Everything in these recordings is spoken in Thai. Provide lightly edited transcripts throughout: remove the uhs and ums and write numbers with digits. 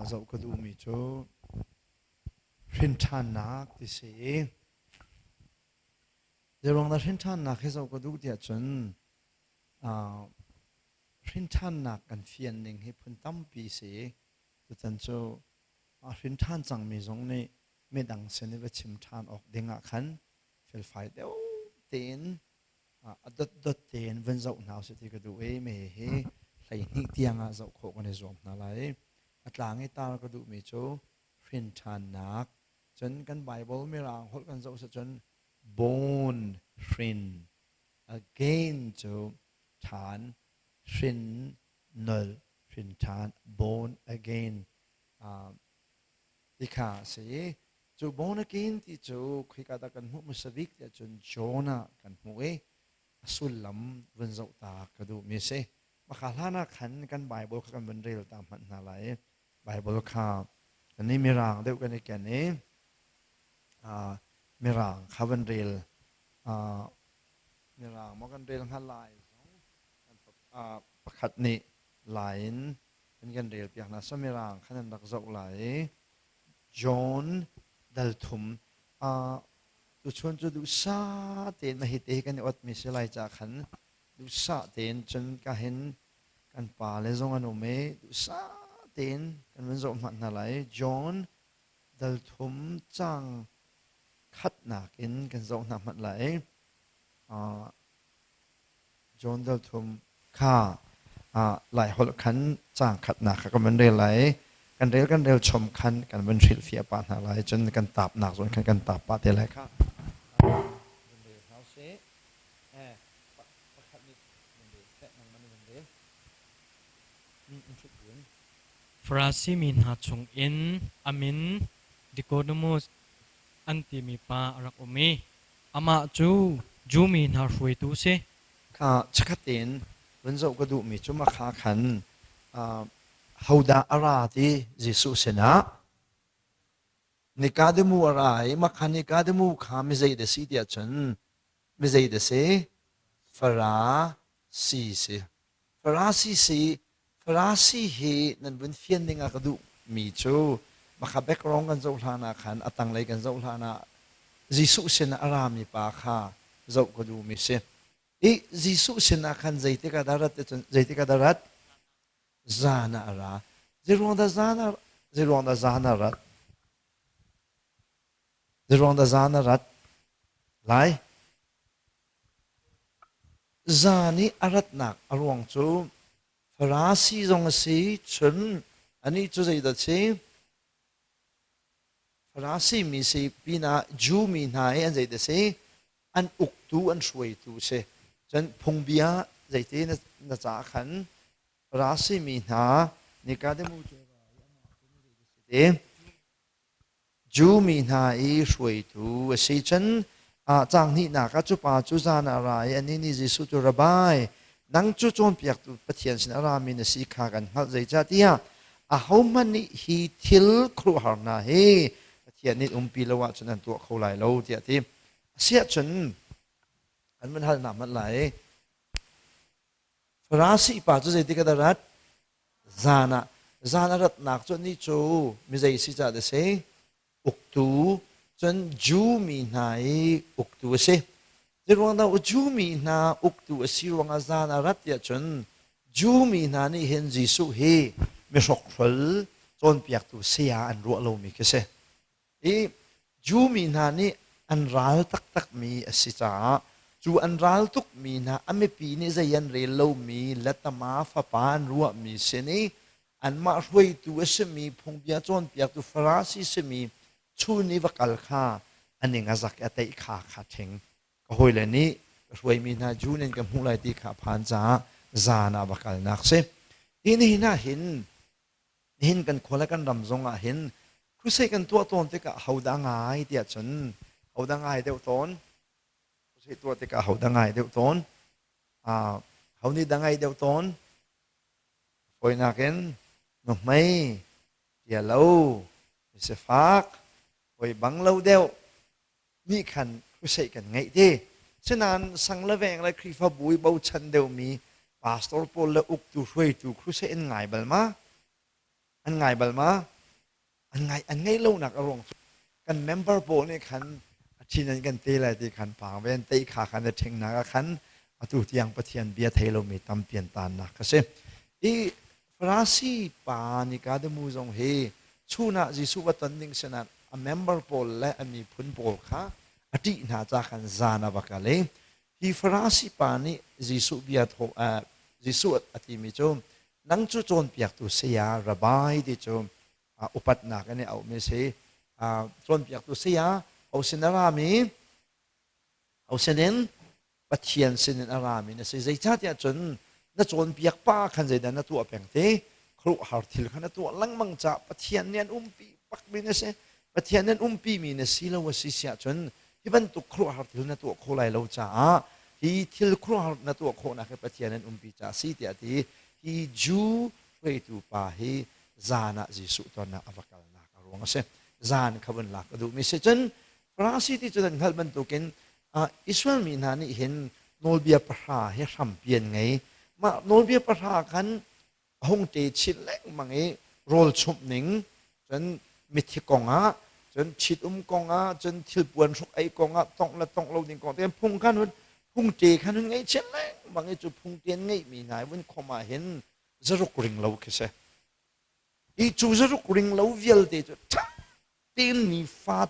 dấu cái đủ mi cho hiện trạng nạc thì sẽ giờ lòng ta hiện trạng nạc hay dấu cái đủ thì chân hiện trạng nạc cần phiền nên hay phân tâm bị sẽ tụi chân cho hiện trạng chẳng mi giống này mấy đằng sen này với chim trạng ốc đeng ngã khăn phải đeo tiền đốt tiền vẫn dấu nào sẽ thì cái đủ ấy mày hay lấy những tiếng à dấu khổ cái này zoom nào lại lang ấy ta cái đủ mi cho hiện trạng nạc chân căn Bible mi rang hốt căn dấu sẽ chân born friend again choฐาน friend null friend ฐาน born againที่ข้าเสียจู born again ที่จูคุยกันกันมุสลิมที่จนโจนากันมุ้ยสุลลัมวันเจ้าตากระดูมีเสมาขาลานาขันกันไบเบิลกันบรรเรียลตามมันนาไลไบเบิลข้าอันนี้มีรางเดียวกันในแก่นี้มีรางข้าบรรเรียลมีรางมกันเรียลหันไลประคัดนี้ไลน์เป็นกันเรียลเปียกนะสมีรางขันนักเจ้าไหลจอห์นดัลทุมตุชวนจะดูซาเต็นมาเหตุกันอดมิสไลจากขันดูซาเต็นจนก็เห็นกันป่าเลยจงอนุเมดูซาเต็นกันเป็นจงมันอะไรจอห์นดัลทุมจังคัดหนักอินกันจงนำมันไหลจอห์นดัลทุมข้าหลายคนขันจังคัดหนักก็มันเรื่อยไหลกันเร็วชมคันกันบันทิลเฟียปานอะไรจนกันตับหนักจนกันตับปาเตลัยครับฟราซิมินหาชงอินอามินดิโกดมุสอันติมีปารักอมีอามาจูมินหาช่วยตูเซข้าชักเต็นวันเจ้าก็ดูมีจุมาขาขันhauda arati Jesu sena nikademu arai makhan nikademu kha mi zai de si dia chan mi zai de se farasi he nan bun fian ninga kadu mi chu makha background kan zo hlana khan atang lai kan zo hlana Jesu sena arami pa kha zo kadu mi se Jesu sena khan zaite ka darat zana ara zirwanda zana rat lai zani arat nak arwang chu farasi zong si chun ani chu zai da che farasi mi si pina ju mi nai an zai da se an uktu an shuai tu se chan phungbia zai te na cha khan rasi mi na nikademu ju mi na i shui tu si chen chang ni na ka chu pa chu za na ra ani ni Jesu tu rabai nang chu chon piak tu pathian sin ara mi na si kha kan hal zai cha tia how many he thil khru har na he pathian ni pi lawa chen an tu khau lai lo tia ti sia chen an man hal na man lai Farasi pa chu zai tika darat zana rat nak chu ni chu mi zai si cha de se uktu chun ju mi nai uktu se zirwang da ju mi na uktu si rwang zana rat ya chun ju mi na ni hen Jesu he mi sok khol chon piak tu sia an ro lo mi ke se ju mi na ni an ral tak mi asi cha chu an ral tuk mi na ame pi ni zayan re lo mi latama fa pan ruwa mi se ni an ma hroi tu ase mi phongbia chon piak tu farasi se mi chu ni vakal kha aninga zak atai kha theng ka hoile ni hroi mi na ju nen ka mulai ti kha phan cha zana vakal nak se in hina hin kan khola kan ramzonga hin khusai kan tu ton te ka hauda ngai tia chun hauda ngai deu tonตัวที่เขาดังไงเดี๋ยวต้นเขานี่ดังไงเดี๋ยวต้นคอยนักเห็นหนุ่มไม่เดี๋ยวเราไม่ใช่ฟักคอยบังเราเดียวนี่ขันผู้ใช้กันไงที่ฉะนั้นสังละแวงและครีฟ้าบุยเบาชันเดียวมีพาสตอร์พอลและอุกตูช่วยตูครูใช้ง่ายบัลมา อันไงบัลมาอันไงเล่าหนักอารมณ์กันเมมเบอร์โบนี่ขันที่นั่นกันตีอะไรที่ขันปางเวนตีขาขันเทงนักขันอตุที่ยังปะเทียนเบียเทโลมีตำเปลี่ยนตานนักก็เสอีฟราสีปานิกาเดมูจงเฮชูน่าจิสุวัตันดิงเสนัดa member poll และอันมีพุนโพลค่ะอดีตน่าจะกันจานาบักเลยที่ฟราสิปานิจิสุบิอาทจิสุอติมิจมนังจุจนเปียกตุเสียระบายดิจมอุปัตนากันเนี่ยเอาไม่ใช่จนเปียกตุเสียเอาเสนารามีเอาเสนินปัจเจียนเสนินอารามีเนี่ยสิใจชาติจนนั่นจนเปียกป้าขันใจดันนั่นตัวเปียงเตครุหาร์ทิลขันนั่นตัวลังมังจ่าปัจเจียนเนี่ยปีปักบินเนี่ยปัจเจียนนั้นปีมีเนี่ยสิลาวสิเสียจนที่บันตุครัวหาร์ทิลนั่นตัวโคไลเราจ่าที่ทิลครัวหาร์นั่นตัวโคนักปัจเจียนนั้นปีจ่าสิเดียที่จูเวตุปาฮีจานะจิสุตอนนั้นอวกาศนักรวงเสจานขบันลักดูมิเสจนฟราสิที่จุดนั้นบันตุกินอิสราเอลมีนานี่เห็นโนเบียปราเฮรัมเปียนไงมาโนเบียปรากันหงเตชิลเล็กมังไงโรลชุบหนิงจนมิถิกงะจนชิดกงะจนทิลปวนสุกไอกงะต้องละต้องเราดิ่งกองแต่พุ่งขันวันพุ่งเจขันวันไงเช่นเล็กบางไงจุพุ่งเตียนไงมีนายวันขมาเห็นจรุกริงเราแค่เสอีจูจรุกริงเราเวียลเตจุทั้งเตนิฟา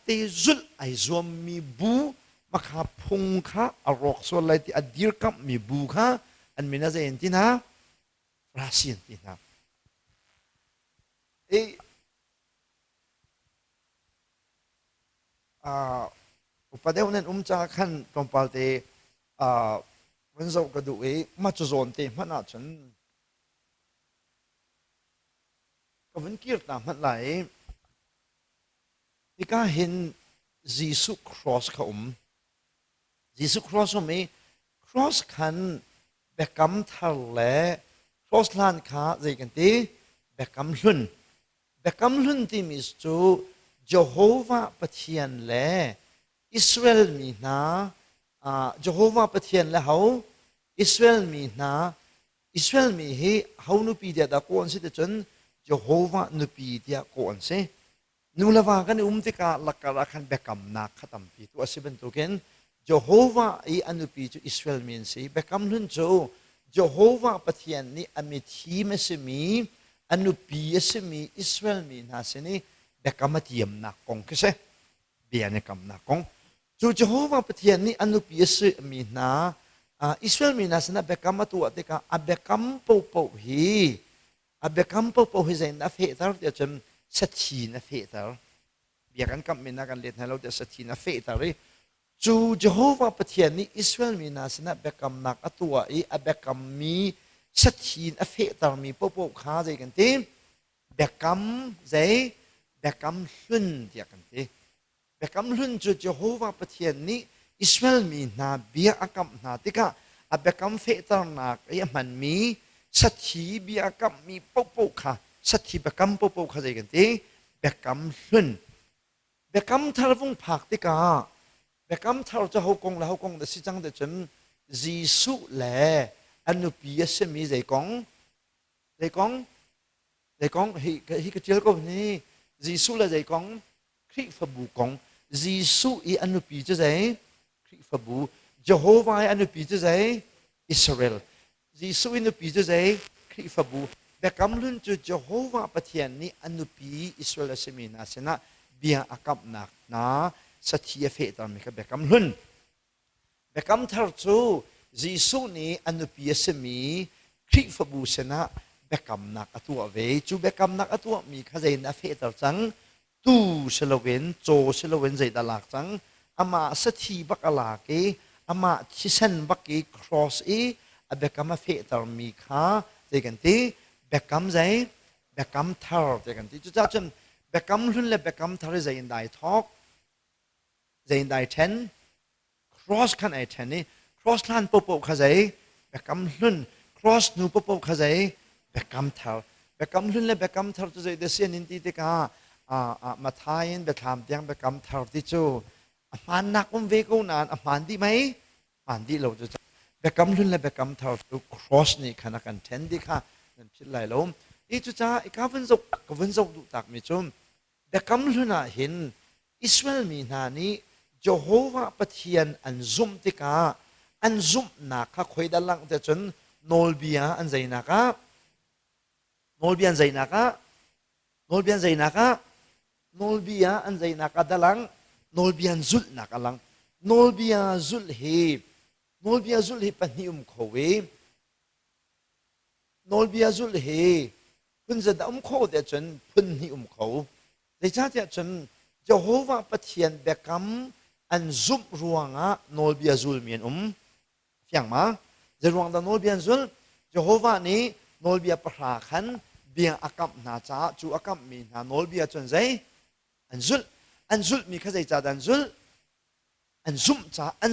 เตจุลไอซอมมีบูมาขาพุ่งข้าอรอกโซไลที่อดีรกับมีบูข้าอันมีน่าจะเห็นที่นะราศีที่นะอุปเดวนั้นจาขันตรงปาเตวันเสาร์ก็ดูมาจุโซนเตมันอาจจะก็มันเกี่ยวกับมันไหลที่ก็เห็นยิสุครอสเขายิสุครอสมีครอสขันเบกกัมทัลเล่ครอสลานขาใจกันตีเบกกัมลุนที่มิสจูเยโฮวาปะเทียนเล่อิสราเอลมีนาเยโฮวาปะเทียนเล่เขาอิสราเอลมีนาอิสราเอลมีให้เขานุปีเดียดะโกนสิเดจนเยโฮวานุปีเดียโกนสินูลาวากันติกาลักการะขันเบกกัมนักขตัมปีตัวสิเป็นตัวเกนเยโฮวาไออนุปีจูอิสราเอลมีนสิเบกกัมลุนจูเยโฮวาปะเทียนนี่อเมธีเมสมีอนุปีเอสมีอิสราเอลมีนาสินี่เบกกัมเทียมนักกงก็เสเบียนกัมนักกงจูเยโฮวาปะเทียนนี่อนุปีเอสมีนาอิสราเอลมีนาสินะเบกกัมตัวติกาอเบกกัมปูฮีอเบกกัมปูฮีใจนับเหตุที่จะสัตย์นับเหตุเบียกันกับมีนักการเลี้ยงให้เราจะสัตย์นับเหตุเลยจูเยโฮวาปะเทียนนี่อิสราเอลมีนาสินะเบกกัมนักตัวอเบกกัมมีสัตย์นับเหตุมีปูข้าใจกันทีเบกกัมใจเบกกัมหุ่นเดียกันทีเบกกัมหุ่นจูเยโฮวาปะเทียนนี่อิสราเอลมีนาเบียกับนาติกาอเบกกัมเฟตร์นักมันมีสัตย์เบียกับมีปูข้าสัตย์เบกกัมปูข้าใจกันทีเบกกัมหุ่นเบกกัมทารวงผักติกาเบกกัมทารจะฮกงและฮกงแต่สิจังแต่จนยิสุเล่อนุปีเสมีใจกงเฮิกเจลก็นี่ยิสุเล่ใจกงคริฟบูกงยิสุอีอนุปีจะใจคริฟบูเยโฮวาอนุปีจะใจอิสราเอลยิสุอนุปีจะใจคริฟบูเบกกัมลุนจะเยโฮวาปะเทียนนี่อนุปีอิสราเอลเสมีนาเสนาเบียอากับนักนะสัตย์เฟตามิกเบกกัมลุนเบกกัมทาร์จูยิสุนี่อนุปีเสมีคริฟบูเสนาเบกกัมนักอตัวเวจูเบกกัมนักอตัวมีข้าใจนับเฟตาจังตูเชลเวนโจเชลเวนใจตลาดจังอามาสัตย์บักลาเกอามาชิเซนบักเกครอสเบกกัมเฟตามีข้าใจกันทีเบกกัมใจเบกกัมทาร์ใจกันทีจุดจ้าจนเบกกัมลุนและเบกกัมทาร์ใจอินไดทอกใจอินไดเทนครอสขันไอเทนนี่ครอสลันปูข้าใจเบกกัมลุนครอสนูปูข้าใจเบกกัมทาร์เบกกัมลุนและเบกกัมทาร์ใจเดเซียนินติติกามาทายินเบทามเตียงเบกกัมทาร์ติจูมันนักเวกูนานมันดีไหมมันดีเราจะเบกกัมลุนและเบกกัมทาร์ตูครอสนี่ขณะกันเทนดิค่ะนั่นพิลไลลม itu cha kavan zok du tak mi chum bekam luna hin Israel mi na ni Jehovah pathian an zum tika an zum na kha khoi dalang te chun nolbia an zaina ka nolbia an zaina ka nolbia an zaina ka nolbia an zaina ka dalang nolbia an zul na ka lang nolbia zul hi panium khowe nolbia zul hi phun za da kho de chun phun hi kho de cha cha chun Jehovah pathian bekam an zum ruanga nolbia zul mien fiang ma je ruang da nolbia zul Jehovah ni nolbia pra khan bia akap na cha chu akap mi na nolbia chun zai an zul mi kha zai cha dan zul an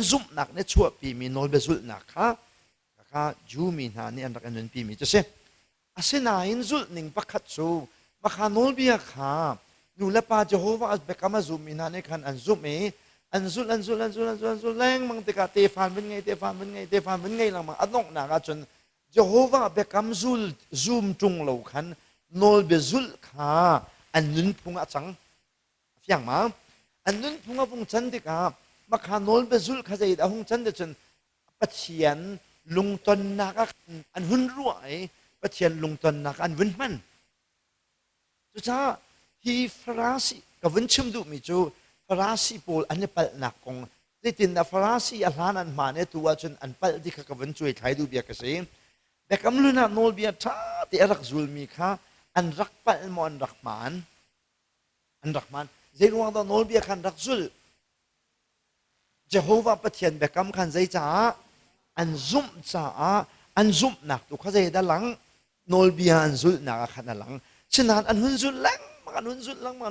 zum nak ne chua pi mi nolbia zul nak kha ju mi na ni an rak an pi mi che asena in zul ning pakhat chu makha nolbia kha nu la pa Jehovah as bekama zum mi na ne khan an zum me an zul leng mang te ka te fan ben ngai lang mang anok na ka chun Jehovah bekam zum tung lo khan nol be zul kha an nun phunga chang fiang ma an nun phunga phung chan te ka makha nol be zul kha zai da hung chan de chun pathian lung ton na ka an hun ruai pathian lung ton na ka an vun man chu cha hi farasi ka vun chim du mi chu farasi pol an pal nak kong tin na farasi alhan an mane tuwa chun an pal di ka van chui thai du bia ka se bekam luna nol bia tha ti arak zul mi kha an rak pal mo an rakman zeruang da nol bia khan rak zul Jehovah pathian bekam khan zai cha an zum nak tu kha zai da lang nol bia an zul na khan lang chinan an hun zul lang man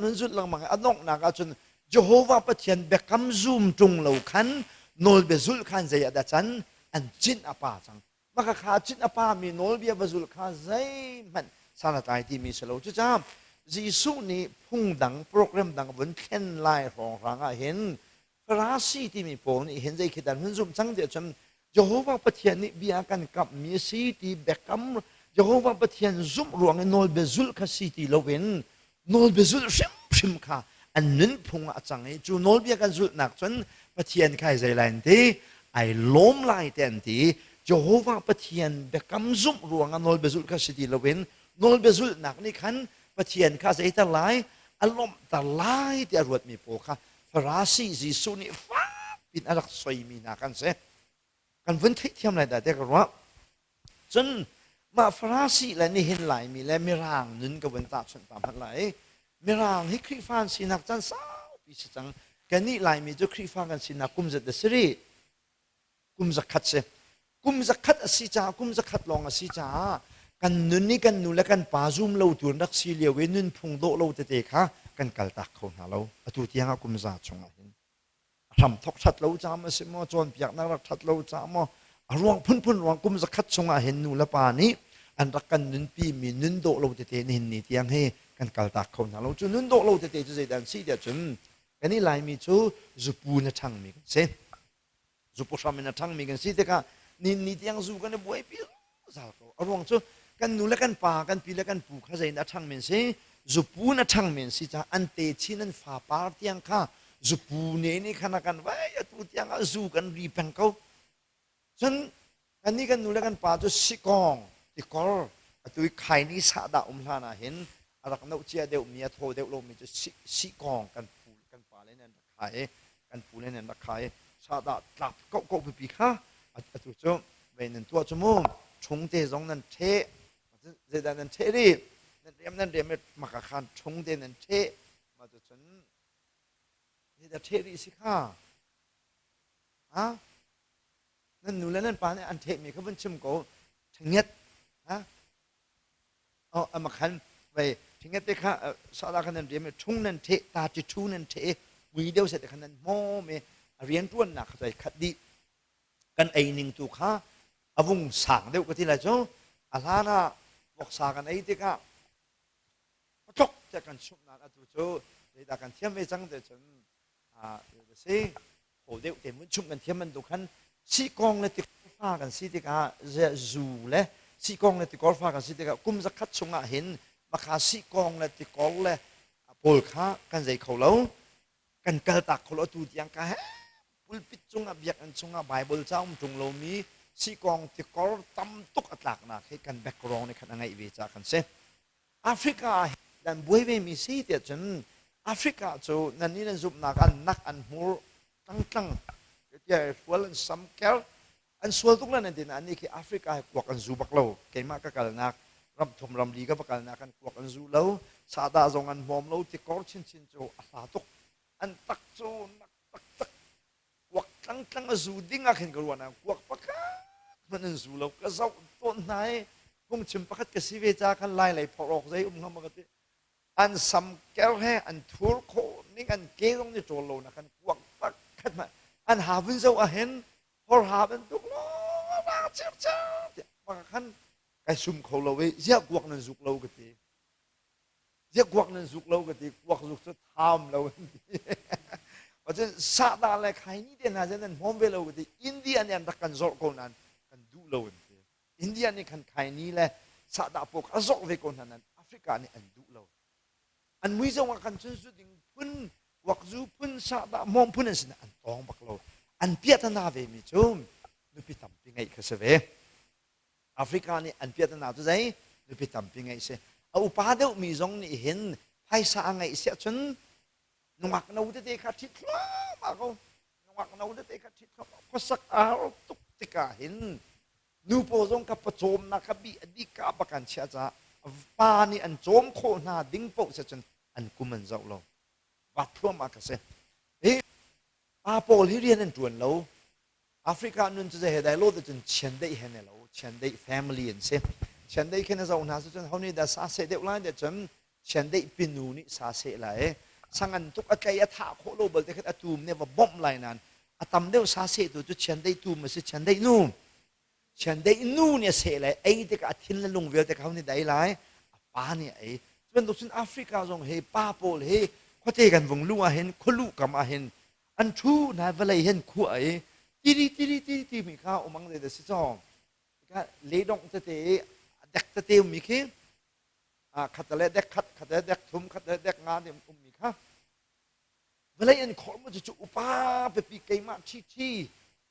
hun zul lang man anok na ka chun Jehovah pathian bekam zoom tung lo khan nol be zul khan zai da chan an chin apa chang maka kha chin apa mi nol bia bazul kha zai man sana tai ti mi selo chu cha jisu ni phung dang program dang bun khen lai rong ranga hen farasi ti mi pon ni hen zai khidan hun zoom chang de cham Jehovah pathian ni bia kan kap mi si ti bekam Jehovah pathian zoom ruang nol be zul kha si ti lo wen nol be zul shim kha an nun phung a chang ei chu nol bia kan zul nak chon pathian khai zai lan te ai lom lai ten ti Jehovah pathian bekam zum ruang nol be zul kha siti lowen nol be zul nak ni khan pathian kha zai ta lai alom ta lai te ruat mi po kha farasi jisu ni fa pin arak soi mi na kan se kan vun thei thiam lai da te ka ro chon ma farasi la ni hin lai mi le mi rang nun ka wen ta chon ta phan lai mi rang hi khri fan sinak chan sao pi si chang kan ni lai mi jo khri fan kan sinak kum zat de sri kum zakhat se kum zakhat asi cha kum zakhat long asi cha kan nun ni kan nu la kan pa zum lo tur rak si le we nun phung do lo te te kha kan kal tak kho na lo atu tianga kum za chunga hin ram thok that lo cha ma se mo chon piak na rak that lo cha mo arwang phun ruang kum zakhat chunga hin nu la pa ni an rak kan nun pi mi nun do lo te te ni hin ni tiang he kan kal tak kho na lo chu nun do lo te te chu zai dan si dia chun kan ni lai mi chu zupu na thang mi se zupu sham na thang mi kan si te ka ni tiang zu kan buai pi zal ko arwang chu kan nu la kan pa kan pi la kan pu kha zai na thang men se zupu na thang men si cha an te chin an fa par tiang kha zupu ne ni khana kan wai tu tiang a zu kan ri pang ko chen kan ni kan nu la kan pa chu sikong ti kor atui khai ni sa da hla na hen arak no chia deu mia tho deu lo mi chu sikong kan pa le nan khai kan pu le nan khai sa da tlap ko pi kha atu chu ven nan tua chu mo chung te zong nan the ze dan nan the ri nan rem ma ka khan chung te nan the ma chu chen ni da the ri si kha ha nan nu le nan pa ne an the mi kha ban chim ko thnget ha ma khan ve thnget te kha sa da khan nan rem chung nan the ta chi chu nan the wi deu se te khan nan mo me rian tuan na kha sai khat di kan ai ning tu kha avung sang deu ka ti la cho alana bok sa kan ai te ka chok te kan chup na atu cho le da kan thiam me chang de chen de se ho deu te mun chum kan thiam man du khan si kong le ti fa kan si ti ka ze zu le si kong le ti kol fa ka si te ka kum za khat chunga hin ma kha si kong le ti kol le pol kha kan zai kholo kan kal tak kholo tu tiang ka he pulpit chunga biak an chunga bible chaum tung lo mi si kong ti kol tam tuk atlak na he kan background ni khan angai ve cha kan se Africa dan buai ve mi si te chen Africa chu nan ni nan zup na kan nak an mur tang tang ya fual an sam kel an sual tuk lan din ani ki Africa kwak an zu baklo keima ka kal nak ram thum ram li ka bakal na kan kwak an zu lo sa da zong an mom lo ti kor chin chin chu a tuk an tak chu nak tak tak kwak tang tang a zu ding a khen ka ruan an kwak paka man an zu lo ka zau ton nai kung chim pakat ka si ve cha kan lai lai phorok zai ngam ka ti an sam kel he an thur kho ning an ke dong ni chol lo na kan kwak pak khat ma an havin zo a hen hor haben tuk lo ba chep chep ma kan cái sum khâu lâu ấy giặc quặc nên dục lâu cái gì giặc quặc nên dục lâu cái gì quặc dục cho tham lâu và cho sa đà lại khai ní tiền hà nên hôm về lâu cái gì India này đặt cần dọn con nan cần du lâu cái gì India này cần khai ní là sa đà bộ cả dọn về con nan Africa này cần du lâu anh mới giống cần chân xuất đình phun quặc du phun sa đà mong phun anh xin anh tòng bạc lâu anh biết anh nào về mi chôm nó bị tầm bị ngay cái gì về Africa ni an piat na tu zai nu pi tam pi ngai se au pa deuh mi zong ni hin phai sa ngai se chun nuak no te kha thit ma ko nuak no te kha thit ko sak a tuk tika hin nu po zong ka pachom na ka bi adi ka bakan cha cha pa ni an chom kho na ding po se chun an kuman zau lo wa thua ma ka se e a pol hi rian an tuan lo Africa nun tu zai dai lo de chun chen dei hen lo chen dei family and se chen dei khen zau na chun honi da sa se deuh lai de chun chen dei pinu ni sa se lai sangan tuk akai a tha kho lo bal te khat atum ne wa bom lai nan atam deuh sa se tu chu chen dei tu ma se chen dei nu ne se lai ai te ka thin la lung vel te ka honi dai lai pa ni ai chun do chun Africa zong he pa pol he khote kan vung lu a hen kholu kam a hen an thu na valai hen khu ai ti mi kha omang de si chong ka le dong te dak te mi khi a khat le dak khat dak thum khat dak nga de mi kha valai an khol ma chu upa pe pi kai ma chi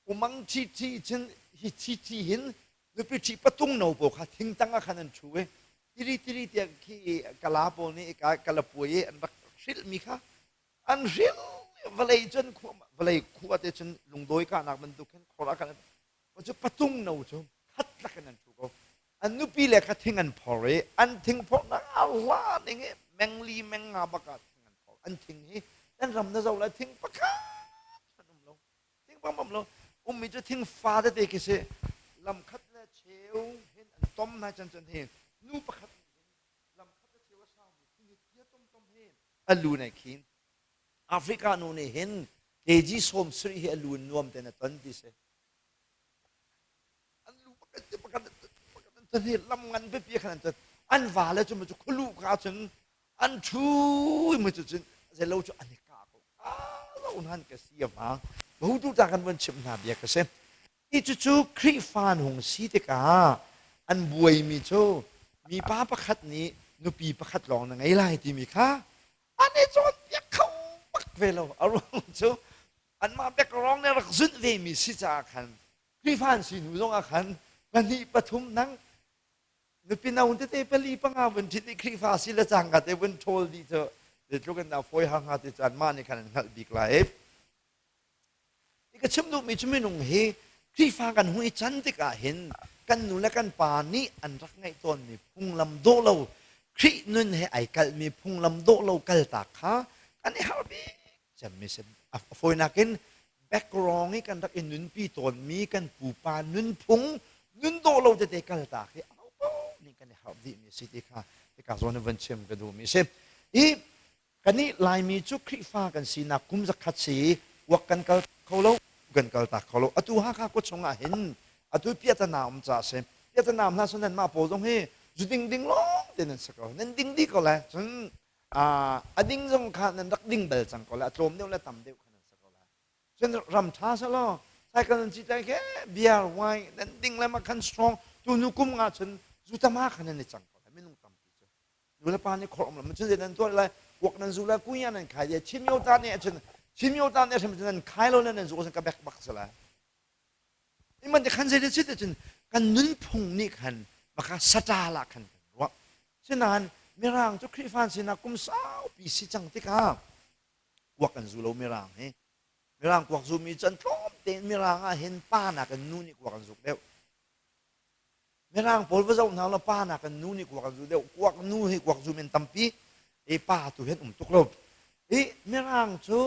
omang chi chen hi chi hin nu pi chi patung no po kha thing tang a khanan chu e tiri te khi kala po ni ka kala puye an rak sil mi kha an sil valai chen khu valai khu ate chen lungdoi ka nak man du khen khora kan chu patung no chu khat la kan chu ko an nu pi le kha thing an phore an thing pho na Allah ning mengli menga baka thing an phor an thing hi an ram na zo la thing pakha anum lo thing bam lo mi chu thing fa de te ke se lam khat la cheu hin an tom na chan he nu pakhat lam khat la cheu sa mi thing hi tom he alu nai khin Africa nu ne hin keji som sri he alu nuam te na ton ti se alu pakat tan he lam ngan pe pi khan tan an wa la chu ma chu khulu ka chen an thu ma chu chen ze lo chu an ka ko lo un han ka si wa bu tu ta kan wan chim na bia ka se i chu khri fan hong si te ka an buai mi chu mi pa pakhat ni nu pi pakhat long na ngai lai ti mi kha an e chu ya khau pak ve lo arong chu an ma bek rong ne rak zun ve mi si cha khan khri fan si nu zong a khan ban ni pathum nang nu pi na un te pali pa nga wan thi khri fa si la chang ka te wan thol di cho de chu kan na foi hang ha te chan ma ni khan ngal bik la e ka chim nu mi chim nung he khri fa kan hui chan te ka hin kan nu la kan pa ni an rak ngai ton mi phung lam do lo khri nun he ai kal mi phung lam do lo kal ta kha kan he har bi cham mi se foi na ken background ni kan rak in nun pi ton mi kan pu pa nun phung nun do lo te kal ta he ni kan he har di mi si te ka zon van chem ka du mi se i kan ni lai mi chu khri fa kan si na kum za khat si wak kan kal kholoกันกัลตาเขาอตุฮาข้าก็ชงอาเห็นอตุเปียตนามจ่าเซมเปียตนามน่าสนใจมาโปรตรงเฮจุดดิ่งล้อเดินสักคนนั่นดิ่งดีก็แล้วจนดิ่งจงขานั่นดักดิ่งเบลจังก็แล้วตรมเดียวแล้วต่ำเดียวขนาดสักคนแล้วจนรำท้าซะล้อใช้กันจิตใจแค่เบียร์ไวนั่นดิ่งแล้วมาคันสตรอง tu nu kum nga chen zu ta ma khan ne chang pa me nung tam pi chu nu la pa ne khom la ma chen nan to la wak nan zu la ku ya nan khai de chim yo ta ne chen chim yo ta ne chen nan khai lo nan zu chen ka bek bak sala ni man de khan se de sit de chen kan nun phung ni khan ma kha sata la khan wa chen nan mi rang chu khri fan sin na kum sao pi si chang ti ka wak kan zu lo mi rang he mi rang kwak zu mi chen thom te mi rang a hen pa na kan nu ni kwak kan zu deu mi rang pol va zau na la pa na kan nu ni kwak kan zu deu kwak nu hi kwak zu men tampi e pa tu hen tuk lo e mi rang chu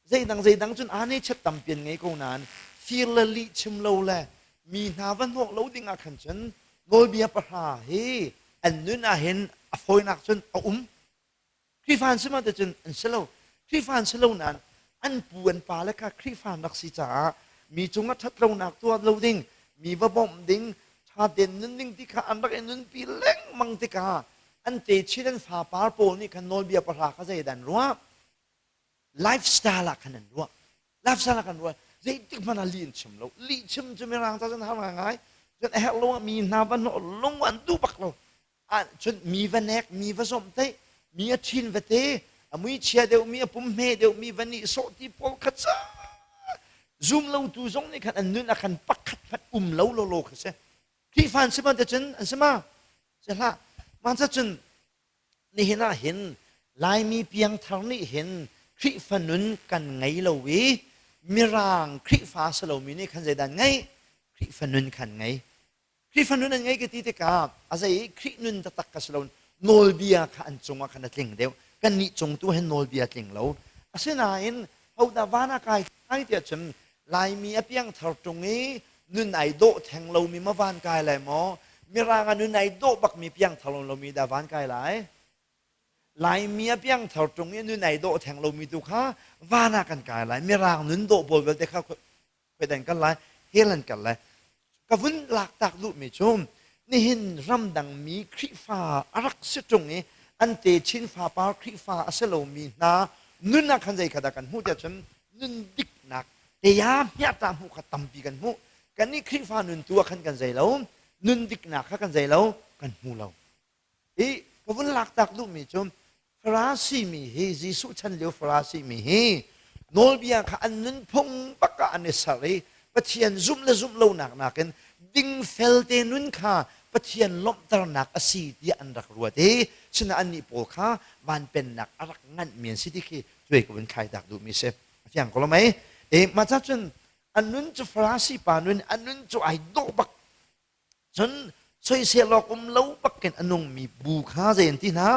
dây đằng chun anh ấy chất tầm tiền ngay câu nan feel la li chim lâu la mi na văn hộ lâu đi ngạc khẩn chân ngồi bia pa he anh nun a hen a phôi nạc chun a khi phan xem mà chun anh sẽ lâu khi phan sẽ lâu nan anh buồn pa la ka khi phan nạc si cha mi chung ngắt thắt lâu nạc tua lâu ding mi va bom ding cha den nun ding ti kha anh bak anh nun pi leng mang ti kha anh te chidan pha par pol ni kan ngồi bia pa kha dây đàn ruộng lifestyle kan nan ruwa lifestyle kan ruwa zai tik mana lin chim lo li chim chim rang ta jan ha ngai jan a lo mi na ban no long wan du bak lo a chun mi vanek mi va som te mi a chin va te a mi chia de mi a pum me de mi vani so ti pol khat sa zoom lo tu zong ni kan an nun a kan pak khat phat lo kha se ki fan se ma de chen an se ma se la man sa chun ni hina hin lai mi piang thar ni hinคริฟันุนกันไงเราวิมิรางคริฟ้าสโลมีนี่ขันใจดันไงคริฟันุนขันไงคริฟันุนนั่นไงก็ตีเตกาอาศัยครินุนตะตักกสโลนโนลเบียขันจงว่าขันตลิงเดียวกันนิจงตัวเห็นโนลเบียตลิงเราอาศัยนายนเอาดาวานากายไอเดียจมลายมีอเปียงทาร์ตรงนี้นุนไอโดแทงเรามีมาวานกายเลยหมอมิรางนุนไอโดบักมีเปียงทาร์เรามีดาวานกายหลายลายเมียเปียงถอดตรงนี้นู่นไหนโดแทงเรามีตุข้าว่านากันกายไรไม่รางนุ่นโดบอลเวลเด็กเขาไปแต่งกันไรเฮลันกันไรกวุ่นหลักตักลุไม่ชมนี่เห็นรำดังมีคริฟ้ารักสิตรงนี้อันเตชินฟ้าปาคริฟ้าอาเซโลมีนานุ่นนักขันใจขดากันหูจะฉันนุ่นดิกนักแต่ยามยาตามหูขัดตั้มปีกันหูกันนี่คริฟ้านุ่นตัวขันกันใจเรานุ่นดิกนักขันกันใจเรากันหูเราอีกวุ่นหลักตักลุไม่ชมฟราซีมีเฮจิสุชันเลียวฟราซีมีเฮโนลเบียขันนั้นพงปักอันเนสารีปะเทียนซุ่มและซุ่มเล่าหนักนักันดิ้งเฟลเตนุนข้าปะเทียนล้มตระหนักอสีที่อันรักรัวเดฉะนั้นอันนี้โปข้าวันเป็นหนักอรักงั้นเมียนสิที่คือด้วยกับเป็นใครดักดูมิเซฟอย่างก็รู้ไหมมาจากจนอันนั้นจะฟราซีปานุนอันนั้นจะไอโดบักจนช่วยเสียหลอกเล่าบักกันอันนงมีบูข้าเจนที่นะ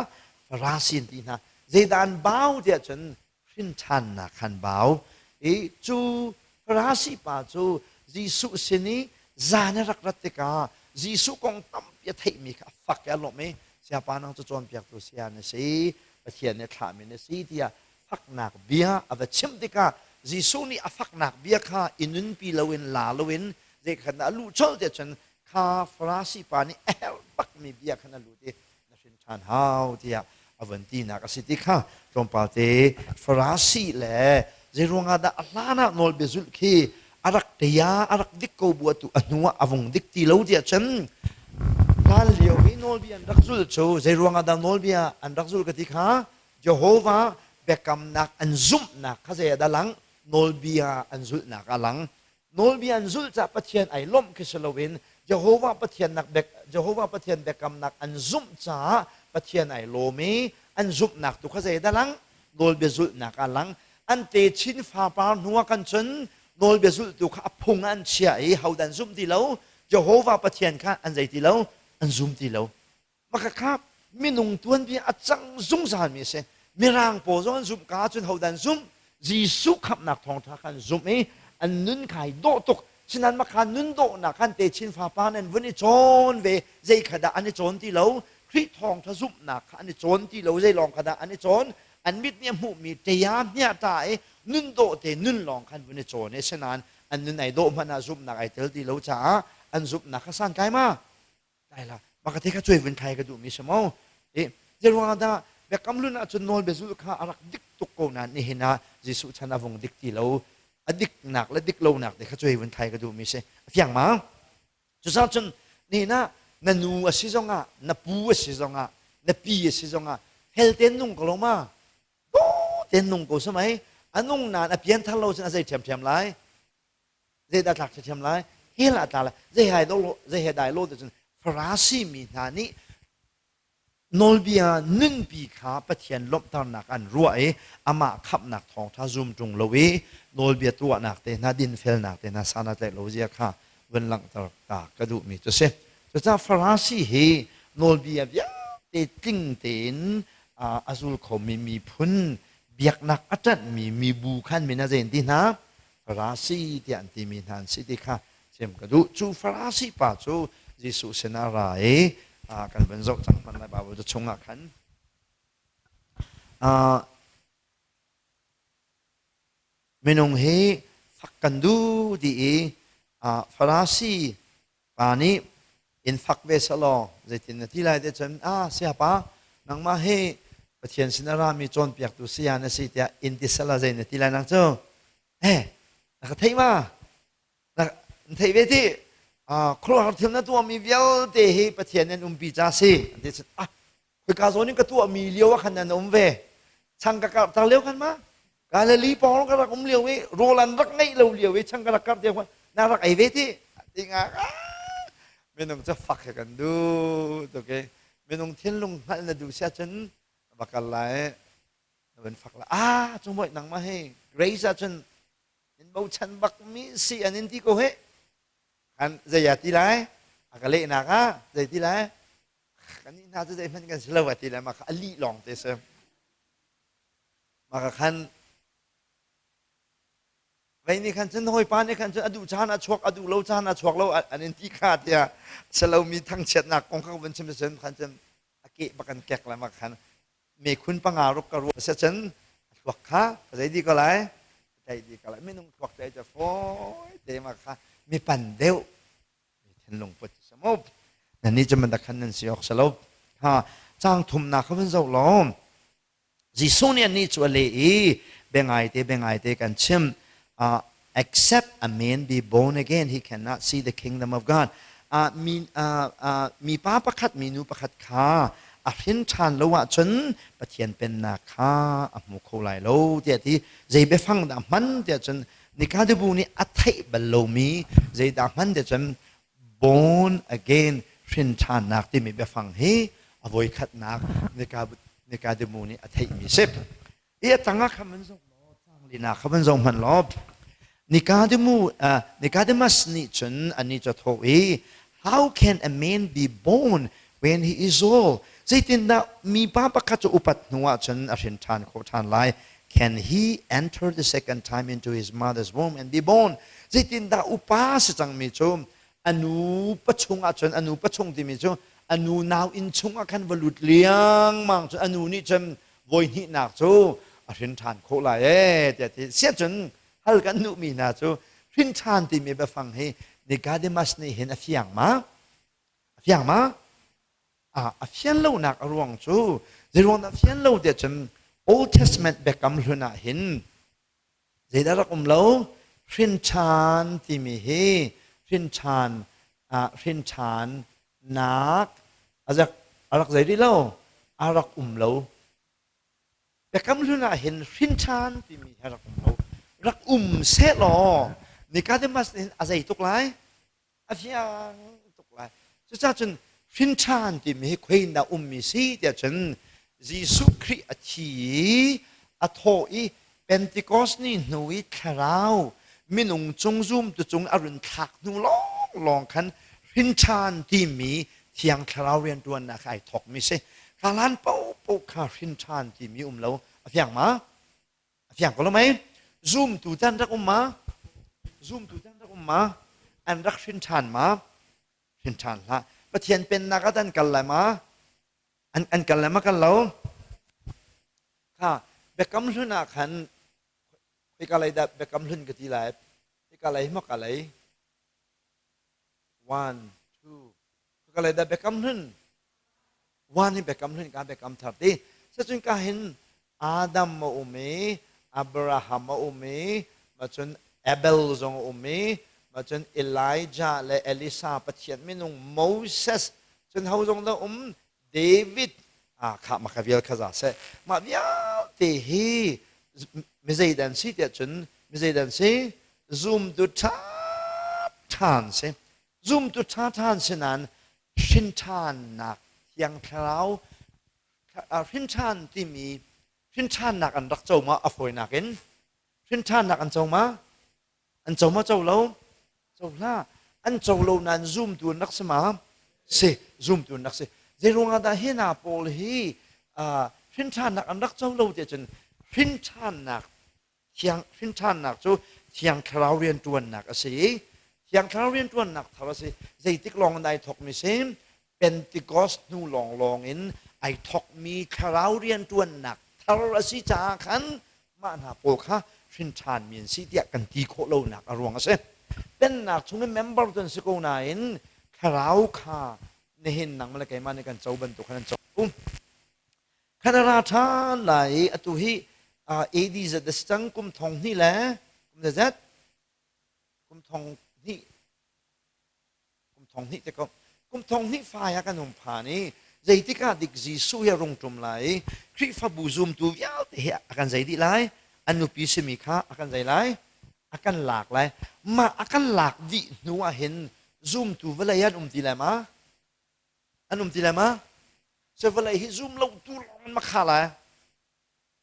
ฟราสินที่นะเจดานบ่าวเดียจนขึ้นชันนะขันบ่าวจูฟราสิปาจูจีสุสินีจานรักรัตติกาจีสุกงตั้มเปียไทยมีค่ะฝักแกหลบไหมเสียปานังจะจวนเปียกตัวเสียนะสิปะเทียนเนี่ยถามเนี่ยสิที่ฝักหนักเบียเอาไปชิมติกาจีสุนี่ฝักหนักเบียค่ะอินุนปีละเวนลาละเวนเด็กขนาดลูกเช่าเดียจนข้าฟราสิปานี่ปักมีเบียขนาดลูกเดียนักชินชันฮาวที่อวันตีนักสิทธิข้าตรงปาเตฟราสีแหละเจรวงอาดาอัลลานะนอลเบซุลคีอารักเตียอารักดิกโกบัวตุอนุวะอวงดิกตีเลวเดียฉันการเลี้ยววินอลเบียนรักซุลโชเจรวงอาดานอลเบียอันรักซุลกติข้าเยโฮวาเบกัมนักอันซุมนักข้าเจดาลังนอลเบียอันซุลนักอลังนอลเบียอันซุลจะปะเทียนไอล้มคิสโลวินเยโฮวาปะเทียนนักเบกเยโฮวาปะเทียนเบกัมนักอันซุมจ้าปะเทียนไอโลมีอันซุบหนักตุกขใจดัลังโนลเบซุลหนักอลังอันเตชินฟ้าปาหัวกันจนโนลเบซุลตุกขพุงอันเชียเฮาดันซุมตีเลวเยโฮวาปะเทียนข้าอันใจตีเลวอันซุมตีเลวมาครับมีนุ่งตัวนพี่อัจังซุงสารมีเสมีร่างโปรซอนซุมกาจนเฮาดันซุมจีสุขับหนักทองทักันซุมอันนุนไข่โดตกฉะนั้นมาคันนุนโดนักขันเตชินฟ้าปานั้นวันนี้โจนเวใจขดาอันนี้โจนตีเลวคริทองทซุบหนักอันนี้โจนที่เราได้ลองขนาดอันนี้โจนอันมิดเนี่ยหูมีเตียมเนี่ยตายนุ่นโตเตนุ่นลองขันวันนี้โจนเนี่ยฉะนั้นอันนุ่นไหนโดมันซุบหนักไอเตลที่เราจ้าอันซุบหนักข้าสั้นไกลมาได้ละมากระเทข้าช่วยวันไทยก็ดูมีสมองเจรวงดาเบกำลุนอาจจะนอนเบสุข้าอารักดิกตุกโกนันนี่เห็นนะจิสุชนะวงดิกที่เราดิกหนักและดิกโลหนักเด็กข้าช่วยวันไทยก็ดูมีเสอย่างมาจุดสำคัญ นี่นะนันูอสิจงะนับปูอสิจงะนับปีอสิจงะเฮลเตนนุ่งก็ลงมาโอ้เตนนุ่งก็สมัยอันนุ่งนานอเพียนทัลโลฉันอาศัยเทียมเทียมไรเจดัดหลักเทียมไรเฮลอาตาละเจหายโลเจหายได้โลแต่ฉันฟราซีมีนานี่นอลเบียนึ่งปีขาปะเทียนลบตอนหนักอันรัวอามาขับหนักทองท้าซุ่มตรงเลวีนอลเบียตัวหนักเตนาดินเฟลหนักเตนาสานาเตโลเจียค่ะเวนหลังตากระดูมีตัวเสจะจ้าฟราซีเฮนอลเบียเบียเตติ้งเตนอาซุลเขามีพุนเบียกนักอัจฉริมีบูขันมีนาเจนที่นะฟราซีที่อันที่มีนันสิที่ค่ะเช่นกระดูจูฟราซีป่าจูยิสุเสนารากันเป็นจบจากมันในบาบูจะชงขันเมนงเฮฟักกันดูดีฟราซีป่านี้อินฟักเวสลอจะตินที่ไรเดชเสียป้านังมาเฮปะเทียนสินารามีโจนเปียกตุเสียนสิเตียอินติสลาเจนที่ไรนังเจ้านักเทมานักเทเวทีครัวเทียมนั้นตัวมีเวลเตะปะเทียนนั้นปีจ้าสิเดี๋ยวคุยกาโซนี่ก็ตัวมีเลี้ยวขันนั้นเวช่างกะกับตาเลี้ยวขันมากาเลลีปองก็รักเลี้ยวเวโรลันรักไงเราเลี้ยวเวช่างกะกับเดียวกันน่ารักไอเวทีจริงไม่ต้องจะฟักกันดูตัวแกไม่ต้องเทียนลงนั่นดูเสียจนบักอะไรเป็นฟักละจงบ่อยนังมาให้เกรซจนเห็นบ่ฉันบักมีสิอันนี้ที่กูเฮkan zayati lai akale naka zayati lai kani na zay man kan selawati lai maka ali long te se maka kan vai ni kan chen hoi pa ni kan chen adu chana chok adu lo chana chok lo anin ti kha tia selaw mi thang chet nak kong kha ban chem chen kan chen ake bakan kek lai maka kan me khun pangarok ka ro se chen chok kha zai di ko lai zai di ka lai me nong chok zai ja foi te makaมีปันเดียวมีเทนลงปฏิสมบนั่นนี่จะมันตะคันนั่นสิออกสลบจ้างทุมนาเขาเป็นเจ้าล้อมจีซูเนี่ยนี่ชัวเลยเบงไอเตกันชิมexcept a man be born again he cannot see the kingdom of God มีป้าประคัดมีนูประคัดขาพินชานละวะจนปะเทียนเป็นนาคาหมู่โคไลโลเดียที่ใจไปฟังดามันเดียจนนิกาเดบูนี่อัฐิบลมีใจดามันเดียจน born again พินชานนักที่มีไปฟังเฮอวัยขัดนักนิกาเดบูนี่อัฐิมีเสพตั้งคำมันส่งล้อตั้งลีนาคำมันส่งมันล้อนิกาเดมัสนี่จนอันนี้จะโทษhow can a man be born when he is oldใจตินดามีป้าประคัตอุปัตนัวฉันอรินทานโคทานไล can he enter the second time into his mother's womb and be born ใจตินดาอุปาสจังมีชมอนุปชงอาฉันอนุปชงที่มีชมอนุนาวอินชงอาคันวลุดเลี้ยงมังอนุนี่ฉันวัยหินักจูอรินทานโคไลแต่ที่เสียจนฮัลกันนุมีนาจูรินทานที่มีไปฟังให้ในการเดมัสนี่เห็นอภิยังมาอภิยังเล่านักรวงจูเรื่องอภิยังเล่าเดี๋ยวจน Old Testament เบกำลุนาเห็นเดี๋ยวเราคุมเล่ารินทานที่มีให้รินทานนักอะไรใจดีเล่าอะไรคุมเล่าเบกำลุนาเห็นรินทานที่มีให้รักคุมเล่ารักเสร็จหรอในการเดมัสเห็นอะไรตกไหลอภิยังตกไหลจะจ้าจนรินชานที่มีคุยน่ามีสิเดียวจนยิสุคริสต์ที่อัฐอีเป็นติคอสนี่หนุ่ยคราวมินุงจงซุ่มตัวจงอรุณทักนูลองคันรินชานที่มีเที่ยงคราวเรียนตัวนักไอถกมิเสกาลันเป้าคารินชานที่มีเราอภิยังมาอภิยังก็รู้ไหมซุ่มตัวจันรักมาอันรักรินชานมารินชานละประเทียนเป็นนักดันกันเลยมาอันกันเลยมากันแล้วค่ะเบกำลุนอาคันไปกันเลยเบกำลุนกันที่ไหนไปกันเลยมากันเลย one two ไปกันเลยเบกำลุน one นี่เบกำลุนการเบกำทับดีซึ่งจนการเห็นอาดัมมาอุเมอับราฮัมมาอุเมมาจนเอเบลจงอุเมมา จนเอลีจาและเอลิซาปะเทียนไม่นุ่งโมเสสจนเขาจงต้องเดวิดข้ามาขวิลขจาเสมาวิลเตฮีไม่ใช่ดันสิเดียจนไม่ใช่ดันสิซูมตุท่าทานเสซูมตุท่าทานเสนั้นชินทานนักยังคราวชินทานที่มีชินทานนักอันรักเจ้ามาอฟอยนักเองชินทานนักอันเจ้ามาเจ้าเราเจ้าละอันเจ้าเรานั้นซูมตัวนักสมาเสซูมตัวนักเสเจรงอาดาเฮนาโปลฮีชินทานนักอันรักเจ้าเราเดจนชินทานนักเทียงชินทานนักจูเทียงคราวเรียนตัวนักสิเทียงคราวเรียนตัวนักทว่าสิใจติกลองได้ถกมิเซมเป็นติกอสนูลองอินไอถกมีคราวเรียนตัวนักทว่าสิจาขันมาหาโปลค่ะชินทานมีนสิเดียกันตีโคโลนักอรวงเสเป็นนักช่วงนี้เมมเบอร์ตัวสิโกนาอินคราวค่ะในเห็นหนังมาเลยกันมาในการเจ้าบรรทุกขนาดเจ้าขณะราชาไหลอตุฮีเอดีจะดัสตังกุมทองนี่แหละกุมจะกุมทองนี่แต่ก็กุมทองนี่ฝ่ายกันหนุ่มผานี่ใจที่กาดิกจีสู้ยารงจมไหลคริฟบูซุมตัวยาวแต่อากันใจดีไหลอันนุปีสิมีค่ะอากันใจไหลอากันหลากไหลมาอากันหลากดิหนูเห็นซุมตัวเวลายันตีไหลมาอันตีไหลมาเสวลาฮิซุมเราตัวมันมาขาละ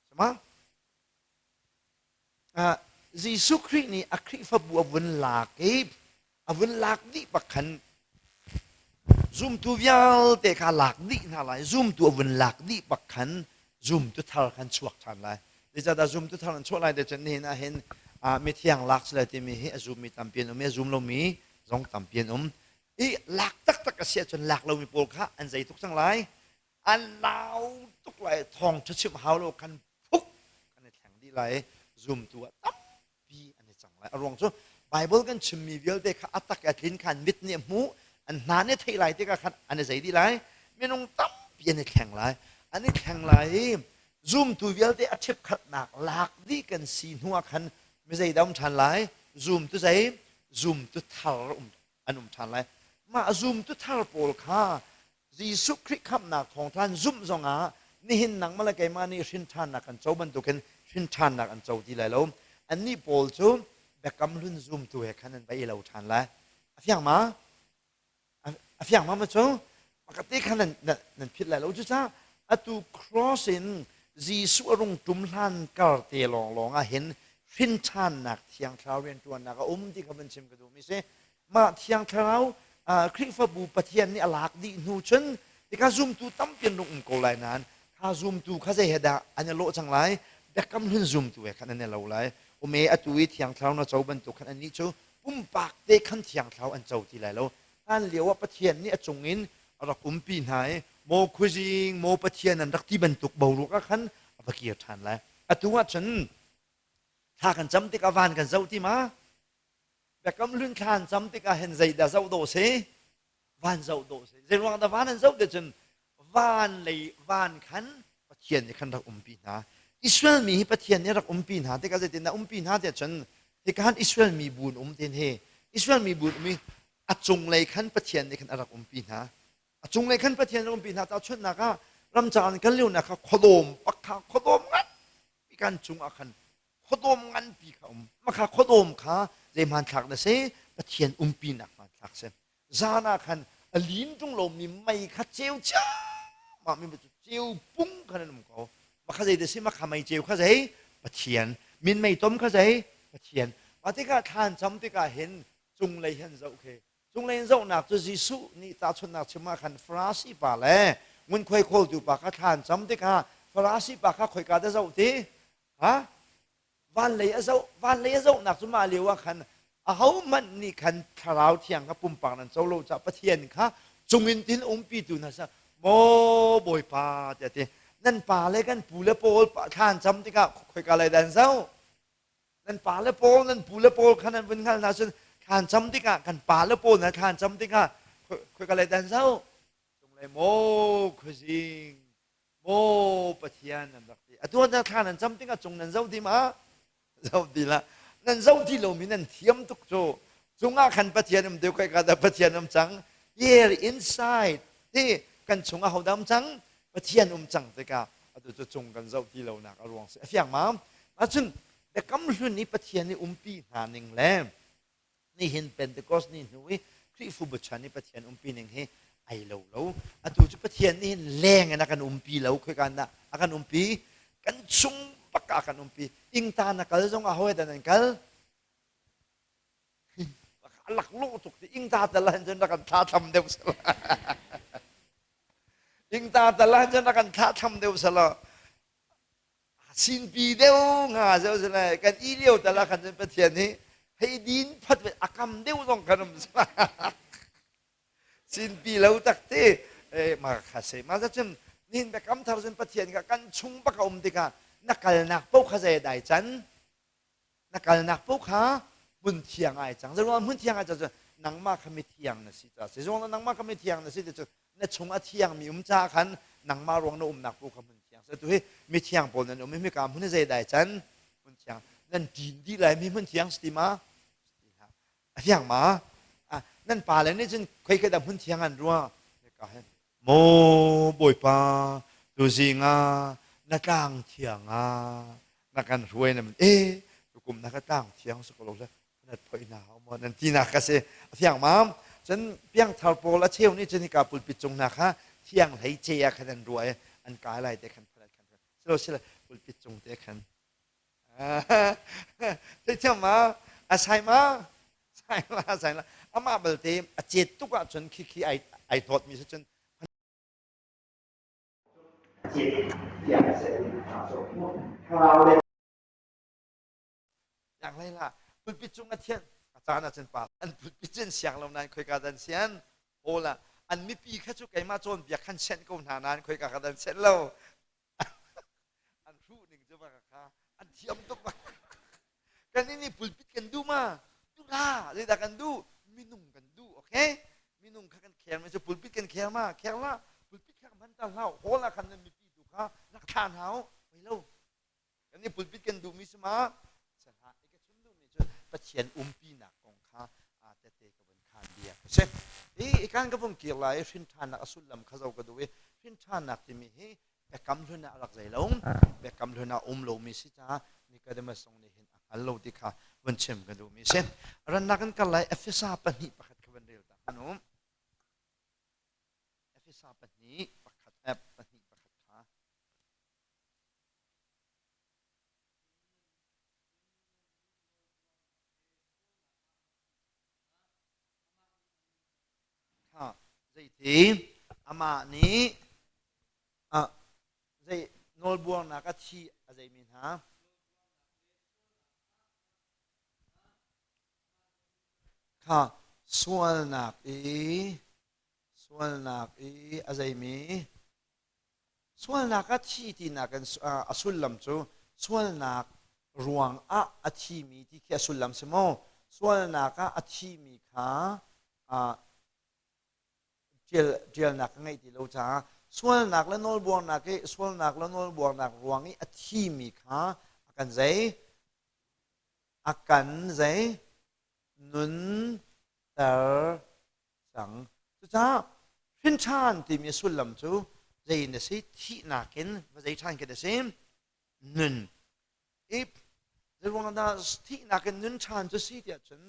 ใช่ไหมยิสุครินี่อัคริฟบัววันหลากวันหลากดิปักขันซุมตัววิลเตะขาหลากดิน่าไรซุมตัววันหลากดิปักขันซุมตัวทาร์ขันชวกทันไรเดี๋ยวจะซุมตัวทาร์ขันชวกไรเดี๋ยวจะเห็นมีเที่ยงหลักเลยที่มีซุมมีตามเปียนมีซุมเรามีสองตามเปียนอีหลักตักเสียจนหลักเรามีโปลค่ะอันใจทุกทั้งหลายอันเราทุกไหลทองชัดชิบหาวเราคันพุกกันในแข่งดีไหลซุมตัวตั้มปีอันนี้จังไรอารมณ์ชั่วไบเบิลกันชิมมีเวลเด็กอัตตะกันลินคันมิดเนี่ยมูอันนั้นเนี่ยไทยไหลเด็กกันอันนี้ใจดีไหลไม่น้องตั้มปีอันนี้แข่งไหลอันนี้แข่งไหลซุมตัวเวลเด็กอัดชิบขัดหนักหลักดีกันสีหัวคันไม่ใช่ดำชันไหลซุมตัวใจซุมตัวทาร์อันชันไหลมาซุมตัวทาร์โปลค่ะยิสุคริสต์คำนักของท่านซุ่มซองนี่เห็นหนังมาเลยไกมานี่ชินทานนักอันเจ้าบรรทุกันชินทานนักอันเจ้าที่ไรแล้วอันนี้โปลจูแบบกำลุนซุ่มตัวขันนั้นไปเราทานแล้วเฟียงมาเฟียงมาจูปกติขันนั้นผิดแล้วจุดจ้าอัตุครอสินยิสุอรุณจุมลันกาเตลองเห็นชินทานนักเที่ยงคราวเรียนตัวนักที่เขาเป็นชิมกระดูมิเสมาเที่ยงคราวคริฟบูปะเทียนนี่หลักดีนูชนที่ข้าซุ่มตูตั้มเปียนลงโกลายนั้นข้าซุ่มตูข้าจะเห็นอันนี้โลจังไรแบบกำลังซุ่มตัวขันนี้เราเลยโอเมอตุยเที่ยงคราวน่าจะบรรทุกขันนี้จูปุ่มปากเด็กขันเที่ยงคราวอันเจ้าที่ไรแล้วอันเลี้ยวว่าปะเทียนนี่จงอินรักปีนหายโมคุจิงโมปะเทียนนั้นรักที่บรรทุกเบาลูกขันปะเกียร์ทันเลยตัวฉันถ้ากันจำติกาวานกันเจ้าที่มาแบบกำลังขันจำติกาเห็นใจเดาเจ้าโดเซวันเจ้าโดเซเจนวังแต่วันนั้นเจ้าเดี๋ยวจนวันเลยวันขันปะเทียนขันรักปีนหาอิสราเอลมีปะเทียนนี่รักปีนหาแต่ก็จะเดินนะปีนหาเดี๋ยวจนที่การอิสราเอลมีบุญเดินเฮอิสราเอลมีบุญมีอัจงเลยขันปะเทียนนี่ขันรักปีนหาอัจงเลยขันปะเทียนรักปีนหาแต่ชนนะคะรำจานกันเร็วนะคะขดมปักขาขดมงันมีการจุงอาคันขดมงันปีเขามาขาขดมขาเรมันถักนะเสปะเทียนปีนักมันถักเสจานาคันอลินจงลมมีไม่ขัดเจียวจ้ามามีมันเจียวปุ้งขนาดนั้นเขามาขัดใจเดซิมาขไม่เจียวขัดใจปะเทียนมินไม่ต้มขัดใจปะเทียนมาที่ก็ทานจำที่ก็เห็นจงเลยเห็นจะโอเคจงเลยเห็นจะหนักจะยิสุนี่ตาชนหนักชิมาคันฟราสีป่าแล้เงินค่อยโคลดูปากทานจำที่ก็ฟราสีปากค่อยการได้จะโอเคฮะวันเลยจะหนักชิมาเรียกว่าคันเอามันนี่ขันคราวเที่ยงครับปุ่มปากนั้นเจ้าโลจะปะเทียนค่ะจงอินทินองค์ปีตุนะซะโมบอยปาเดี๋ยวนั่นป่าเลยกันปูเลโปลข้านจำที่ก็คุยกันอะไรดันเจ้านั่นป่าเลโปลนั่นปูเลโปลขันนั้นเป็นขันนั้นส่วนข้านจำที่ก็ขันป่าเลโปลนั่นข้านจำที่ก็คุยกันอะไรดันเจ้าจงเลยโมคุซิงโมปะเทียนนั่นดักที่ตัวนั้นข้านนั้นจำที่ก็จงนั้นเจ้าที่มาเจ้าที่ละนั่นเจ้าที่เรามีนั่นเทียมทุกโจ chunga khan pathian deu kai ka da pathian chang here inside ti kan chunga hodam chang pathian chang te ka adu chu chung kan zau ti lo nak arwang se fiang ma achun de kam hlun ni pathian ni pi na ning le ni hin pentecost ni hui kri fu bu chani pathian pi ning he ai lo lo atu chu pathian ni leng na kan pi lo khoi kan na akan pi kan chung paka kan pi ing ta na kal jong a hoi da nan kalลักลูกตุกที่อิงตาแต่ละจนนักท่าทำเดียวสละอิงตาแต่ละจนนักท่าทำเดียวสละสินปีเดียวงาเจ้าสละกันอีเดียวแต่ละกันจนประเทศนี้ให้ดินพัดไปอากรรมเดียวต้องกันมสละสินปีเราตักเตมาขัดเสมาจะจนนี่แบบคำทารจนประเทศกันชุ่มปะกอมติกานักการนักปุ๊กขาใจได้จันนักการนักปุ๊กขามุนเทียงไอ้จังจะว่ามุนเทียงไอ้จะนังมาขมิเทียงนะสิจ้าสิจงแล้วนังมาขมิเทียงนะสิจะเนี่ยชงอาเทียงมีจ้าขันนังมารวงนุ่มนักปุ๊กขมุนเทียงเสร็จตัวเฮ้มีเทียงปนนั่นไม่มีการมุนใจได้จันมุนเทียงนั่นดินดีไรมีมุนเทียงสติมาเทียงมานั่นป่าเลยนี่จนเคยได้มุนเทียงอันรัวโมบอยป่าดูสิงานักกางเทียงนักการรวยนั่นกลุ่มนักต่างเทียงสกลเลยนั่นพอยหนาวมันนั่นที่นักเสียเทียงมามฉันเพียงทาร์โปและเชี่ยวนี่ฉันนี่กาปุลปิจงนะคะเที่ยงไหเจียขันรวยอันกายอะไรเด็กขันพลัดขันเราเชื่อปุลปิจงเด็กขันเที่ยงมาอาศัยมาใช่ละใช่ละอามาเบลเตมอาเจตุกะจนขี้ไอทอดมีจนเจตอย่างเสร็จอย่างไรล่ะปุลปิจงอาเทียนอาจารย์อาจารย์ป่าอันปุลปิจงเสียงเรานั้นคุยกันดันเสียนโอ้ล่ะอันมีปีแค่ชุกไก่มาโจนเบียกขันเช่นกูหานานคุยกันดันเช่นเราอันรู้หนึ่งจะมาค่ะอันเทียมตุกมากันนี่ปุลปิจกันดูมาดูล่ะเลยแต่กันดูมีนุ่งกันดูโอเคมีนุ่งกันแขนมันจะปุลปิจกันแขนมาแขนละปุลปิจกันมันตาเล่าโอ้ล่ะคันนั้นมีปีดูค่ะนักทานเฮาไปเล่ากันนี่ปุลปิจกันดูมีสมาประเทียนปีนักของข้าอาจจะเตะกับวันคานเดียใช่อีกการก็คงเกี่ยวกับฟินทานักอสุลลำข้าเราก็ดูฟินทานักที่มีให้แบกกำลุนาอักใจลงแบกกำลุนาโลมิสิจ้านี่ก็ได้มาส่งในเห็นอัลโลดิค่ะวันเชื่อมกันดูมีเช่นรันนักกันกันไล่เอฟเอสาปนิประคัดกันเดียวตานุเอฟเอสาปนิประคัดปนิประคัดค่ะใจทีอามานี้ใจโนลบัวนักที่อะไรมินฮะค่ะส่วนนักอะไรมีส่วนนักที่นักกันอสุลลัมจูส่วนนักรวงที่มีที่แค่อสุลลัมสมอส่วนนักที่มีค่ะเจลนักไงที่เราจ้าส่วนนักและโนลบวงนักส่วนนักและโนลบวงนักรวงนี้ที่มีค่ะอากันใจนุนเตอร์สังจ้าพินชานที่มีสุลลัมจูใจเนี่ยสิที่นักเห็นว่าใจชานกันเสียนุนจะรวงนั้นที่นักเห็นนุนชานจะสิเดียจน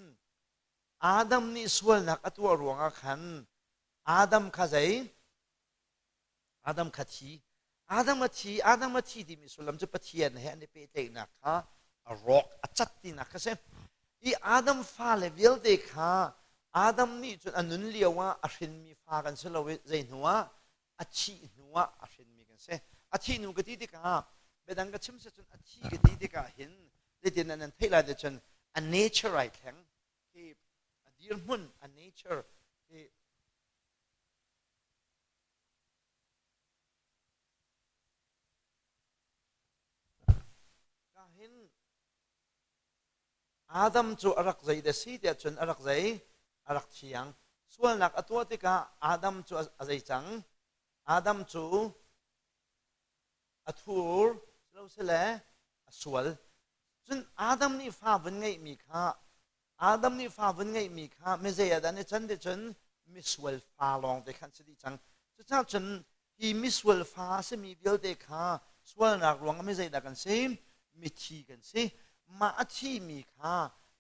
อาดัมนี่ส่วนนักตัวรวงขันอาดัมข้าใจอาดัมขัดชีอาดัมที่ที่มีสุลมจะปะเทียนให้อันนี้เป็นเด็กนักค่ะรอกจัดที่นักค่ะเช่อีอาดัมฟ้าเลเวลเด็กค่ะอาดัมนี่จนอันนั้นเรียกว่าอาชินมีฟ้ากันเสลวใจหนัวอาชีหนัวอาชินมีกันเช่อาชีหนูกติดิกาเบดังก็ชิมเสจนอาชีกติดิกาเห็นเด็กนั้นเท่าไรเดจนอันเนเจอร์ไรแข็งที่ดีร์มุนอันเนเจอร์ที่เห็นอาดัมจูอารักใจเดสีเดียจนอารักใจอารักเชียงส่วนหลักตัวที่กาอาดัมจูอะไรจังอาดัมจูอัทูร์เราเสละสวลจนอาดัมนี่ฟ้าวันไงมีค่า อาดัมนี่ฟ้าวันไงมีค่ะไม่ใช่อาดันนี่ฉันเดชนมิสเวลฟ้าลองแต่ขันสิจังจะจ้าฉันที่มิสเวลฟ้าเสมีเดียวเด็กค่ะสวลนักหลวงไม่ใช่ดักันเสียมิทีกันสิมาที่มีค่ะ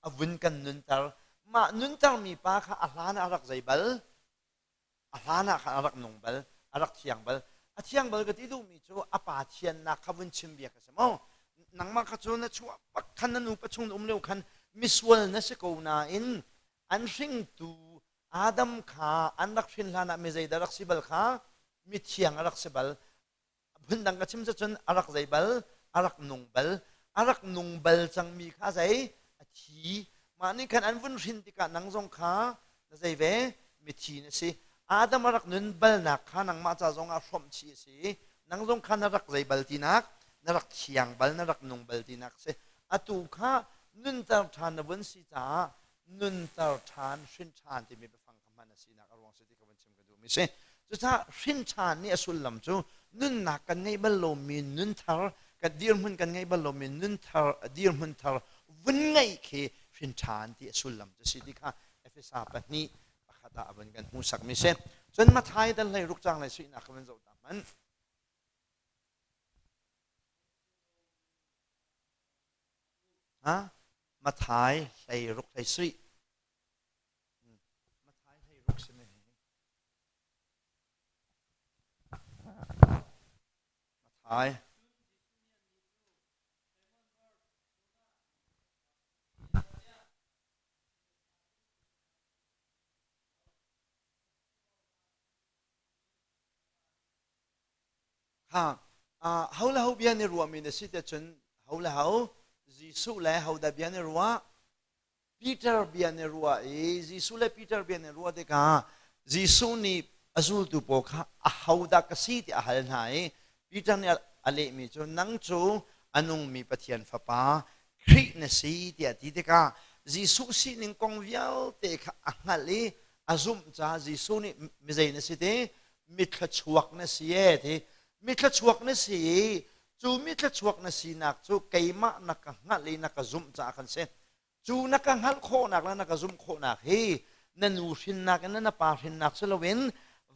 อวันกันนุนตามานุนตามีป้าค่ะอาลานะรักใจเบลอาลานะค่ะรักนงเบลรักเทียงเบลเทียงเบลก็ที่ดูมีจู่อาปาเทียนนักขวันชิมเบียกันสมองนังมาขจูนะชัวปักขันนันูปัจจุบันเร็วขันมิสเวลนั่นสิกูนาอินอันริงตูอาดัมข้าอันรักฟินลานะไม่ใช่ดารักสิบลข้ามิเทียงรักสิบลบุญดังกระชิมจะจนรักใจบลรักนงบลรักนงบลจังมีข้าใจทีมานี่ขันอันวุ่นรินติกานังทรงข้าใจเวมิทีนี่สิอาดัมรักนุนบลนักข้านังมาจะทรงอาสมชีสินังทรงข้ารักใจบลที่นักนรักเทียงบลนรักนงบลที่นักสิอตูข้านุนตาทานวันสิจ้านุนตาทานชินชานที่มีไปฟังคำมันสินักอารมณ์สิที่เขาเป็นชิมกันดูมิเช่จุดถ้าชินชานนี่อสุลลำจูนุนนักกันไงบัลโลมีนุนทาร์กันดีร์มันกันไงบัลโลมีนุนทาร์ดีร์มันทาร์วันไงเคชินชานที่อสุลลำจูสิที่ข้าเอฟเอสอาปนี้ปะขัดอาบันกันมูสักมิเช่จนมาท้ายดันเลยรุกจังเลยสินักเขาเป็นเจ้าตามันฮะมาท้ายใส่รุกใส่สิมาท้ายใส่รุกใช่ไหมมาท้ายค่ะเขาเล่าเบียนในรัวมีในสิทธิ์จนเขาเล่าจิสุเล่เขาดับเบียนในรัวปีเตอร์เบียนในรัวจิสุเล่ปีเตอร์เบียนในรัวเด็กจิสุนี่อสุลตุโปค่ะเขาดักสิทธิ์อาหารไหนปีเตอร์เนี่ยอะไรมีจนนังจูอันงมีปฏิญฟ้าป้าคริสเนสิทธิ์ที่เด็กจิสุสิหนึ่งกงวิลเด็กอังเลยอาซุมจ้าจิสุนี่ไม่ใช่เนสิทธิ์มิตรชวกเนสิเอมิตรชวกนสีจูมิตรชวกนสีนักจูเกยมะนักหัดเลยนักซุ่มจากกันเสจูนักหัดโคนักแล้วนักซุ่มโคนักเฮนันูชินนักนั่นปาชินนักสลเวน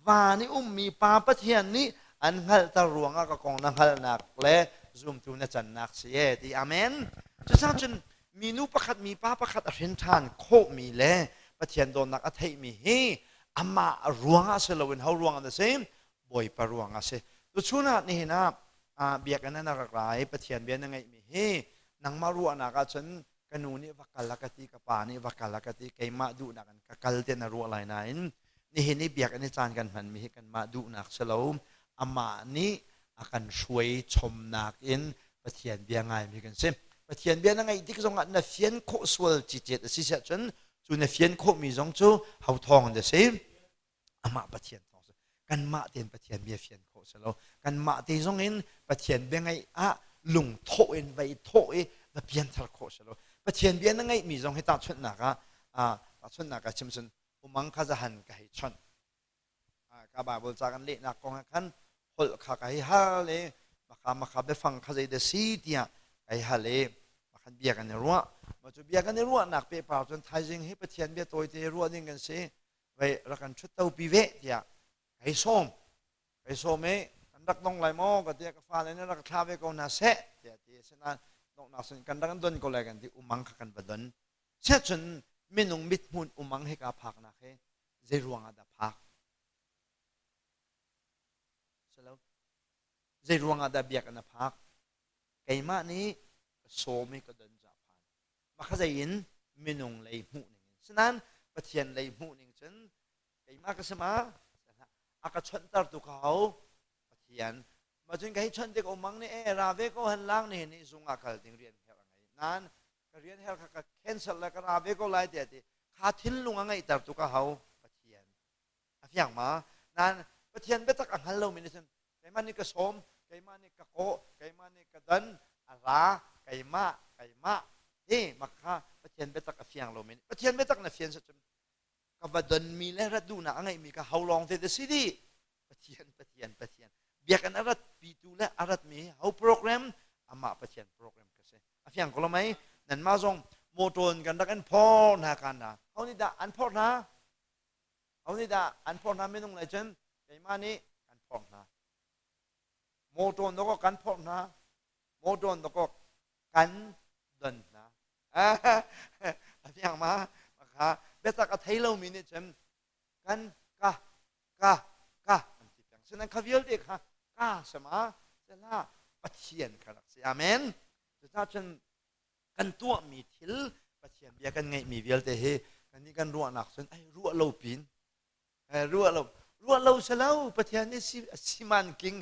วานี่มีปาปะเทียนนี้อันหัดตะรวงก็กองนักหัดนักและซุ่มจูนัจันนักเสียดีอเมนจะสร้างจนมีนูประคัดมีปาประคัดอรินทานโคมีแลปะเทียนโดนนักอัฐิมีเฮอามารวงอาเสลเวนเขารวงอันเดเซมบ่อยปรวงอาเซตัวชุนัดนี่นะเบียกันนั่นนักหลายปะเทียนเบียนยังไงมีเฮนังมารู้นักฉันกันนูนี่วักกัลลักติกับปานี่วักกัลลักติเกยมาดูนักกันกัลเตนรู้อะไรนั่นนี่เห็นนี่เบียกันนี่จานกันมันมีกันมาดูนักสลาวอามานี่อากันช่วยชมนักอินปะเทียนเบียงไงมีกันเซมปะเทียนเบียนยังไงที่ก็ส่งนักเฟียนโคสวลจิตเจตสิเสฉันจูนักเฟียนโคมีสองจูเขาทองเดเซมอามาปะเทียนกันมาเตียนปะเทียนเบียเฟียนโคสโลกันมาเตียนซงอินปะเทียนเบียงไงลุงโตอินไว้โตเอปะเพียนทาร์โคสโลปะเทียนเบียนนั่งไงมีซงให้ตาชุนนักตาชุนนักชิมซุนอุมังข้าจะหันกับให้ชนกาบาบอลจากกันเละนักกองขันหลข้ากับให้ฮาเลมาข้าไปฟังข้าจะได้สีเตียกับให้ฮาเลมาขันเบียกันในรั้วมาจุเบียกันในรั้วนักเปล่าจนไทยจึงให้ปะเทียนเบียตัวเตรั้วนี่กันเสียไว้รักกันชุดเต้าปีเวเตียไอ้ส้มไอ้ส้มเอ้กันรักน้องไหลมอกับเดียกับฟ้าเลยนะรักท้าไปก็น่าเสะเดียที่เสนาน้องน่าสนกันรักดนก็เลยกันที่อุมังขักันบัดนเช่นจนไม่นุ่งมิดมุนอุมังให้กับพักนะเฮ้เจรวงอาดาพักเสร็จแล้วเจรวงอาดาเบียกันนะพักไก่มานี้โซมิก็เดินจากผ่านมาข้าจะยินไม่นุ่งเลยหูหนึ่งฉะนั้นปะเทียนเลยหูหนึ่งฉันไก่มาก็สมาอากาศชนตาตุเขาปะเทียนมาจนกับให้ชนเด็กอมังนี่ราเวก็หันล่างนี่นี่ซุงอากาศถึงเรียนเท่าไงนั้นก็เรียนเท่ากับแคนเซิลแล้วก็ราเวก็ไล่เดียดขาทิ้งลุงไงตาตุเขาปะเทียนอย่างมานั้นปะเทียนเบตักอังฮัลโลมินิสันไก่มันนี่ก็สมไก่มันนี่ก็โกไก่มันนี่ก็ดันอาราไก่มาเฮ้มาข้าปะเทียนเบตักเฟียงโลมินิปะเทียนเบตักน่ะเฟียนสุดกับบัดนมีและรัดดูนะไงมีกับเฮาลองเทเดสิดีปะเทียนเบียกันอารัดปีตูและอารัดมีเฮาโปรแกรมอามาปะเทียนโปรแกรมกันเสอะอย่างก็แล้วไหมนั่นมาจงโม โตนกันดักอันพ่อนากันนะเขานี่ด่าอันพ่อนะเขานี่ด่าอันพ่อนะไม่ต้องเลยฉันไอ้มานี่อันพ่อนะโมโตนแล้วก็กันพ่อนะโมโตนแล้วก็กันเดินนะอย่างมาค่ะเบสกับไทยเรามีนี่ฉันกันกะอันที่อย่างฉะนั้นข้าวิลเด็กค่ะกะสมาจะล่าปะเทียนกันสิอาเมนจะถ้าฉันกันตัวมีทิลปะเทียนเบียกันไงมีวิลเตเฮกันนี่กันรัวหนักฉันไอ้รัวเราปีนรัวเราเสลาปะเทียนนี่สิมันกิง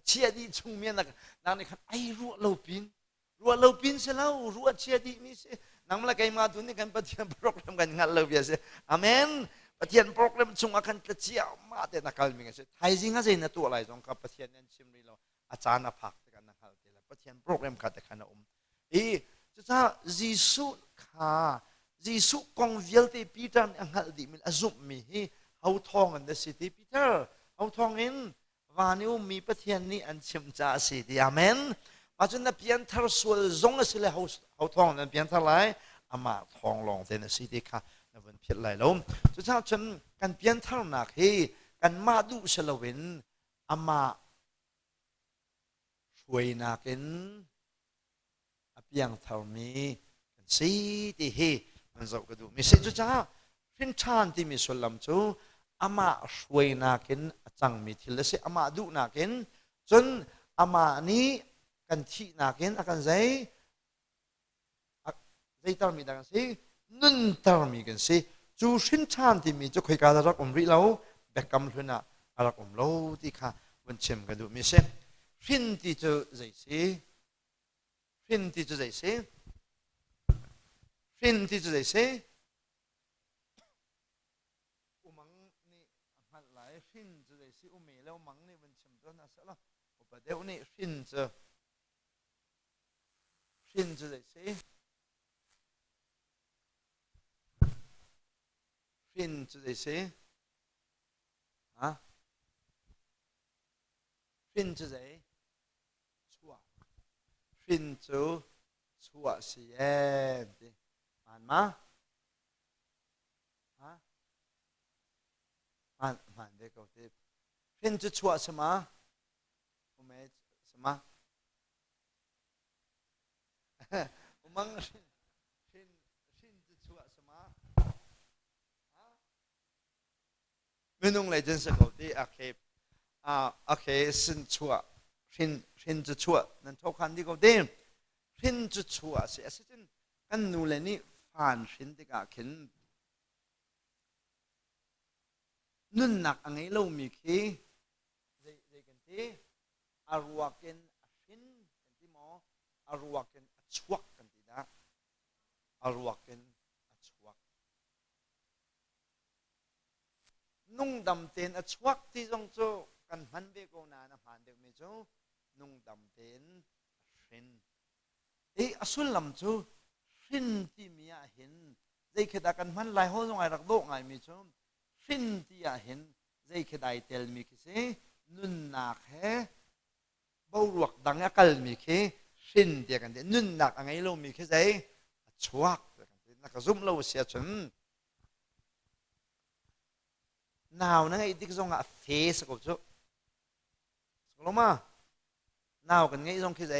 เชียดีชงเมียนักนั่งในขันไอ้รัวเราปีนเสลารัวเชียดีมีเสนั่งมาละไกมาตุนี่กันปะเทียนโปรแกรมกันงานเราเบียเสอาเมนปะเทียนโปรแกรมชงอาการกระเจียวมาแต่นักการเมืองเสไทยจริงก็จะในตัวอะไรตรงกับปะเทียนนั่นชิมรีเราอาจารย์นักพักแต่กันนักข่าวเดียวปะเทียนโปรแกรมขัดแต่กันนะจะถ้ายิสุข้ายิสุกงวิลเตปีเตอร์อังหัดดิมิลอาซุมมีเอาทองอันเดสิตีปีเตอร์เอาทองอินวานิวมีปะเทียนนี่อันชิมจ่าสิดีอาเมนมาจนนับยันทาร์สวลซงสิเลเอาทองนั้นยันทาร์ไรอามาทองลองเตนสิดีค่ะนับวันพิจไหลลมจะถ้าฉันกันยันทาร์นักกันมาดูสลวินอามาช่วยนักอินเพียงเท่านี้กันสิที่เฮมันจะกระดูมิเสจุจ้าพินชานที่มีส่วนลำจูอามาช่วยนักินจังมีทิลเสอามาดูนักินจนอามานี้กันที่นักินอากันใจตารมีดังสินุ่นตารมีกันสิจูพินชานที่มีจะคุยกันรักอมริเราแบกกำลังนะรักอมเราที่ข้าวันเชื่อมกระดูมิเสพินที่จะใจสิฟินที่จะได้เสฟินที่จะได้เสอุมังนี่หันหลายฟินจะได้เสอุเมแล้วมังนี่มันชิมตัวน่าสละอุปเดี๋ยวนี่ฟินจะได้เสฟินจะได้เสฮะฟินจะได้ชั่วฟินจะชั่วสิเอ็มดิอ่านมาฮะอ่านเด็กเอาดิฟินจะชั่วสมาอุเมสมาอุมังฟินจะชั่วสมาไม่นุ่งเลยจนสกปรกโอเคโอเคสินชั่วฟินจะชั่วนั่นทุกครั้งที่เขาเดินฟินจะชั่วเสียสิจนกันนู่นเลยนี่ผ่านฟินที่กาขึ้นนุ่นหนักอะไรเรามีขี้เด็กกันที่อารวากันฟินกันที่หมออารวากันชวกกันที่นะอารวากันชวกนุ่งดำเต็นชวกที่ตรงโจกันมันเบโกนานะผ่านเด็กไม่โจนุ่งดำเต็นฟินอสุลลำจูฟินที่มีอาเห็นใจขดากันมันหลายห้องไงรักโลกไงมีชมฟินที่อาเห็นใจขดาเตลมีคิเซนุ่นนักเฮบาวรวกดังกัลมีคิฟินที่กันเดนุ่นนักอะไรเรามีคิใจชวกนักซุ่มเราเสียชนหนาวนั่งไอ้ที่ส่งอ่ะเฟสก็จูสกลมาหนาวกันไงส่งคิใจ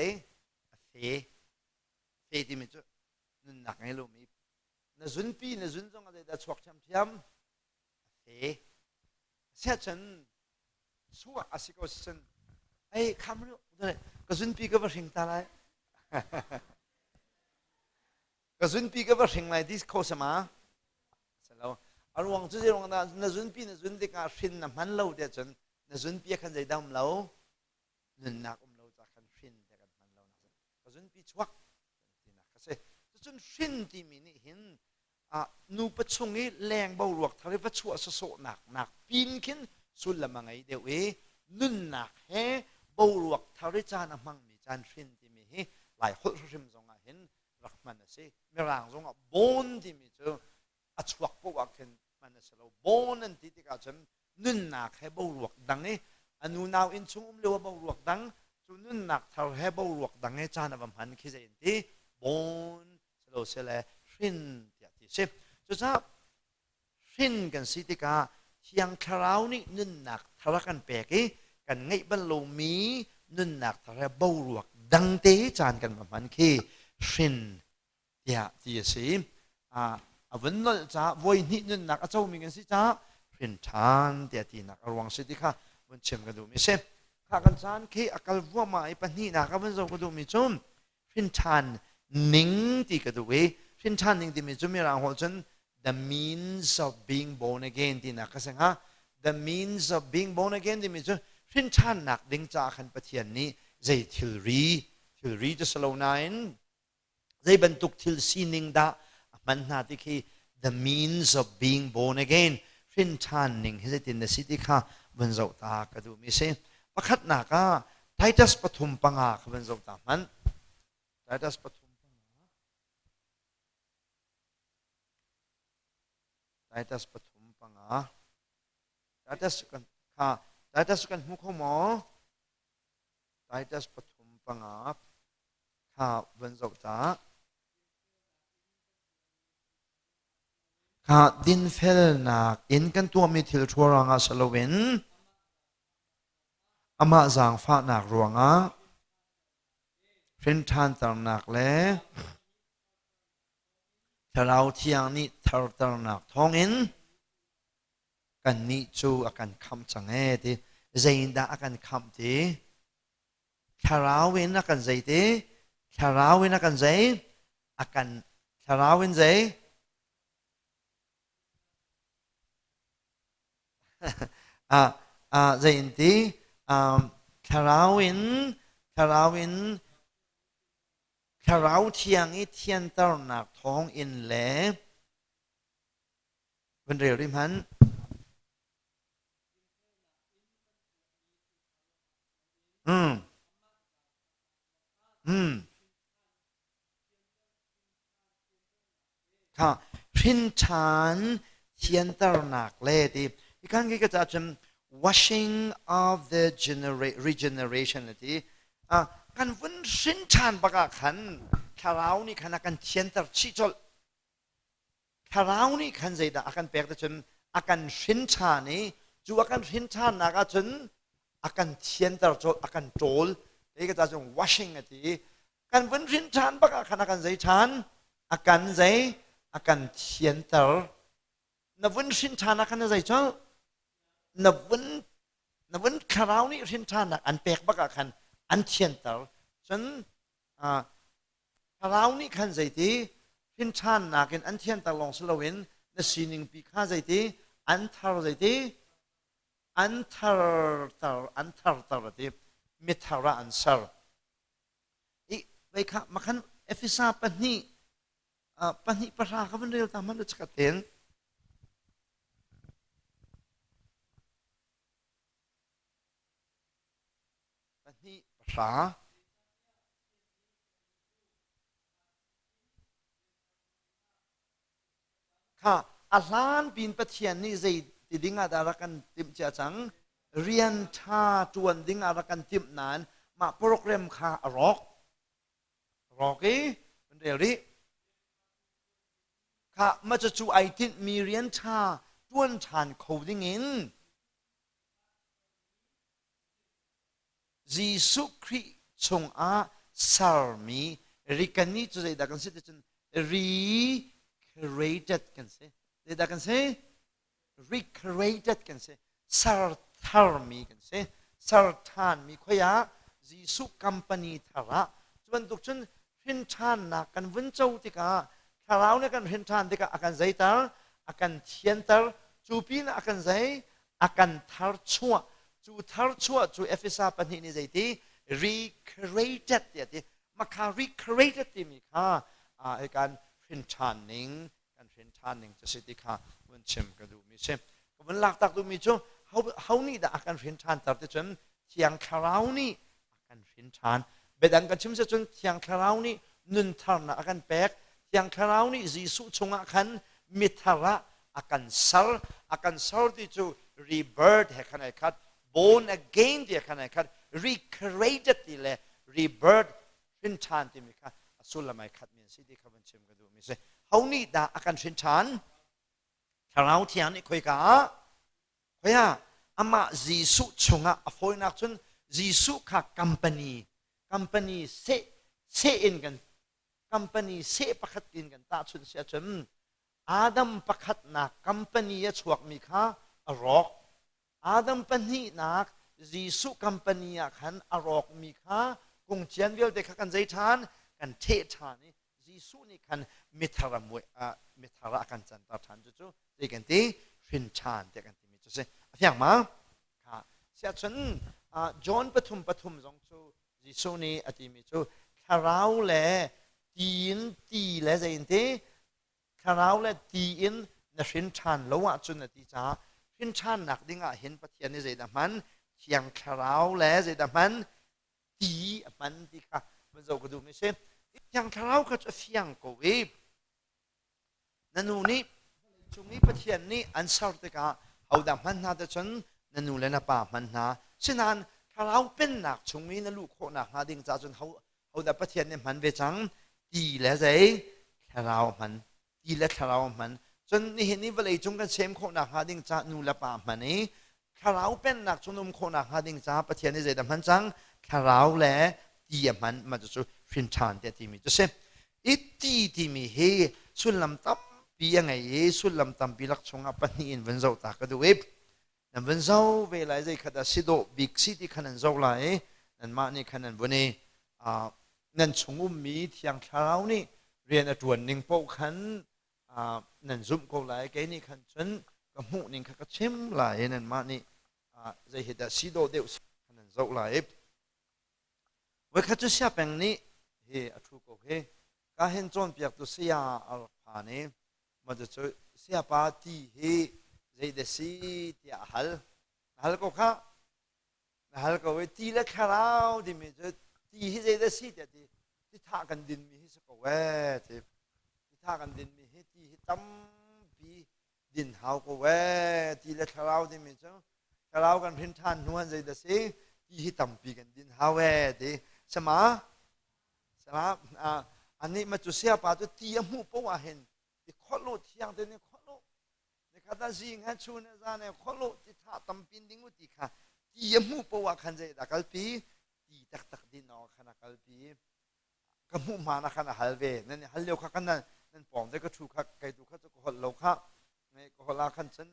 เฟที่มีจูนุ่นนักไงเรามีนจุนปีนจุนส่งอะไรแต่ชวกช้ำช้ำเสียชนชัวอาศัยก็ฉันไอ้คำรู้เลยก็จุนปีก็ว่าสิ่งตาไรก็จุนปีก็ว่าสิ่งไรที่เขาสมาเสร็จแล้วอารมณ์จุดที่รองนั้นนจุนปีนจุนที่การฟินน้ำมันเราเดี๋ยวจนนจุนปีขันใจดำเรานุ่นนักเราจะขันฟินเดี๋ยวกันมันเรานะก็จุนปีชวกที่นักก็เสร็จจุนฟินที่มีนี่เห็นนูปัจจุบันแรงเบาหลวกทะเลวัชวะโสหนักปีนขึ้นสุดละมังไงเดี๋ยวนุ่นหนักเฮเบาหลวกทะเลจานมังมีจานฟินที่มีเฮหลายคนริมทรงเห็นรักมันนะสิมีร่างทรงบอนที่มีเจออัจฉริยะพวกเห็นมันนะสิเราบอนนั่นที่ที่เขาจำนุ่นหนักเฮเบาหลวกดังนี้อนุนาวอินชงเรียกว่าเบาหลวกดังจุนุ่นหนักทะเลเบาหลวกดังนี้จานบัมพันคิดเห็นที่บอนเราเสร็จ รินเดียที่เซจะจะรินกันสิติกาเทียงคราวนี้นุ่นหนักทะเลกันแปกกันไงบรรลุมีนุ่นหนักทะเลเบาหลวกดังเตจานกันประมาณคีรินเดียที่เสีวันนั้นจะวันนี้นุ่นหนักเจ้ามีกันสิจ้ารินทานเดียที่หนักระวังสิติกาวันเชื่อมกันดูมิเซข้ากันจานคีอักลวัวมาไอ้ปนี่นักวันเราก็ดูมิจุมรินทานนิ่งที่ก็ดูรินทานนิ่งที่มิจุมมีรางหัวจนthe means of being born again ที่นักก็สังหา the means of being born again ที่มิจุรินทานนักดึงจากขันปะเทียนนี้ใจทิลรีจะสโลว์นใจบรรทุกทิลซีนิงดามันนาที่คือ the means of being born again รินทานนิ่งให้ตินในสิทธิค่ะวันเราตาก็ดูมิเซประคัดนักไททัสปฐุมปังอาวันเราตามันไททัสปฐุมปังอาไททัสปฐุมปังอาไททัสกันค่ะไททัสกันมุขโมไททัสปฐุมปังอาค่ะวันเราตาค่ะดินเฟลนักอินกันตัวมีทิลทัวรังอาสโลเวนอามาจางฟ้าหนักรวงเพื่อนทานตระหนักแล้วถ้าเราเที่ยงนี้ทาตระหนักท้องอินกันนี้จูอาการคำจังเอติใจดาอาการคำติถ้าเราเว้นอาการใจติถ้าเราเว้นอาการใจอาการถ้าเราเว้นใจใจอินติคาราวินคาราเทียงอีเทียนตระหนักท้องอินแหลวันเรียวริมันค่ะพินชานเทียนตระหนักเลยที่อีกครั้งก็จะเป็น washing of the regeneration ที่กันวันสินชานปากขันคาราวนี่ขันกันเทียนตระชิจลคาราวนี่ขันใจดากันเปิดจนอากันสินชานี่จูอากันสินชานนักจนอากันเทียนตระจลอากันโจลนี่ก็จะเป็น washing ที่กันวันสินชานปากขันอากันใจชานอากันใจอากันเทียนตระนับวันสินชานอากันใจจลนับวันคราวนี้สินชานักอันเปกบักขันอันเทียนตร์ฉันคราวนี้ขันใจที่สินชานักอันเทียนตร์ลงสลาวินในสิ่งปีข้าใจที่อันทาร์ใจที่อันทาร์ที่มิทาระอันซาร์อีไปข้ามาขันเอฟิซาปนี่ปะราเขาเป็นเรื่องตามมันจะกัดเต็นนี่ภาษาค่ะอาลานปีนปะเทียนนี่ใจติดิ้งอาดารักันติมเจ้าจังเรียนชาจวนดิ้งอารักันติมนานมาโปรแกรมค่ะร็อกเป็นเรื่องนี้ค่ะมาจะจูไอตินมีเรียนชาจวนชานโคดิ้งอินJesu Christ ทรงสามีริกันนี้จะได้กันเสียจน recreated กันเสียได้กันเสีย recreated กันเสียสารมีกันเสียสารทานมีขยะ Jesu company ทาระจนตุกจนเห็นชานนักกันวันเจ้าติกาคราวนี้กันเห็นชานติกาอาการใจตาอาการเทียนตาจูปีนอาการใจอาการทาร์ชัวจูทาร์ชัวจูเอฟเอสาปันนี้ใจที่ recreated ที่มาคา recreated ที่มีค่าการเห็นชานนิ่งการเห็นชานนิ่งจะสิทธิค่าวันเชมก็ดูมีเชมก็วันหลักตักดูมีจูเขานี่ได้อาการเห็นชานตัดจนเที่ยงคราวนี้อาการเห็นชานเบดังกันชิมจนเที่ยงคราวนี้นุนทาร์นะอาการแปลกเที่ยงคราวนี้จีสุชงอาการมิทาระอาการสารที่จู rebirth ให้ขนาดคัด born again ที่ขนาดคัด recreated ที่เลย rebirth เห็นชานที่มีค่ะสุลไม่คัดมีสิ่งที่เขาเป็นเชื่อมกันดูมิเส เขานี่ด่าอาการเชิญฉันถ้าเราเที่ยงนี่คุยกะคุยอะอามาจีสุชงอะฟอยนักจนจีสุค่ะcompanyเซอินกัน company เซประคัดกินกันตาชุนเสียจนอาดัมประคัดนัก company ชวกมีค่ะรอกอาดัมปนีนักจีสุ company ขันรอกมีค่ะกงเจียนเวลเด็กกันใจทานกันเททานนี่จีสุนี่ขันมิทรามวยมิทรากันจันตาทานจู่ๆเด็กกันที่ฟินชานเด็กกันที่มิจุเสอย่างมาค่ะเสียจนจอห์นปฐุมจงจู่จีสุนี่อธิมิจู่คาราวเล่ตีเล่ใจที่คาราวเล่ตีอินนฟินชานแล้วว่าจุนนติจ้าฟินชานนักดิ้งเห็นปะเทียนนี่ใจดำมันเชียงคาราวเล่ใจดำมันตีมันที่ค่ะมันจะก็ดูไม่ใช่ยังคาราวก็จะเสียงก็เว็บนั่นนู่นนี่ช่วงนี้ปะเทียนนี่อันสาวติกาเอาดำมันน่าจะจนนั่นนู่นเลยนะป่ามันนะฉะนั้นคาราวเป็นหนักช่วงนี้นั่นลูกโคหนักหาดิ้งจ้าจนเอาดำปะเทียนเนี่ยมันไปจังตีแล้วใจคาราวมันตีแล้วคาราวมันจนนี่เห็นนี่เวลาจงกันเชมโคหนักหาดิ้งจ้านู่นละป่ามันนี่คาราวเป็นหนักจนนมโคหนักหาดิ้งจ้าปะเทียนนี่ใจดำมันจังคาราวแลตีมันจะฟินชานเดียที่มีจะเสพอีตีที่มีเฮสุลำตับปียังไงเฮสุลำตับปีลักชงอปันนี่อินวันเจ้าตากระดูเอฟนั่นวันเจ้าเวลาใจขดาสิโดบิกซิที่ขนาดเจ้าไหลนั่นมานี่ขนาดวันนี้นั่นชงมีที่ยังคาราวนี่เรียนตัวหนึ่งโปขันนั่นซุ่มก็ไหลแกนี่ขันจนกมูหนึ่งขัดเชื่อมไหลนั่นมานี่ใจเห็นสิโดเดียวขนาดเจ้าไหลเวลาจะเสียเป็นนี้เฮอทุกข์เฮก็เห็นจนเปียกตัวเสียอัลพานี่มันจะเสียปาที่เฮใจเดสีที่ฮัลก็ค่ะฮัลก็เวทีเล็กคราวที่มีจะที่เฮใจเดสีที่ท่ากันดินมีเฮสก็เวที่ท่ากันดินมีเฮที่ตั้มปีดินหาวก็เวที่เล็กคราวที่มีจะคราวกันเพิ่นท่านนวลใจเดสีที่ตั้มปีกันดินหาวเวที่ใช่ไหมใช่ไหมอันนี้มาจุดเสียป่าจุดที่ยมูปว่าเห็นที่ขลุ่ยที่ยังเดินขลุ่ยในขณะที่งั้นชวนจะเนี่ยขลุ่ยที่ท่าตั้มปินดิ้งอุติค่ะที่ยมูปว่าขันใจตะกัลปีที่ตักดินออกขณะกัลปีก็มุ่งมานะขณะฮัลเวนั่นฮัลเลียวข้ากันนั่นปอมได้ก็ถูกข้าไกถูกข้าจะก็ฮัลโลข้าในก็ฮัลลาขันฉัน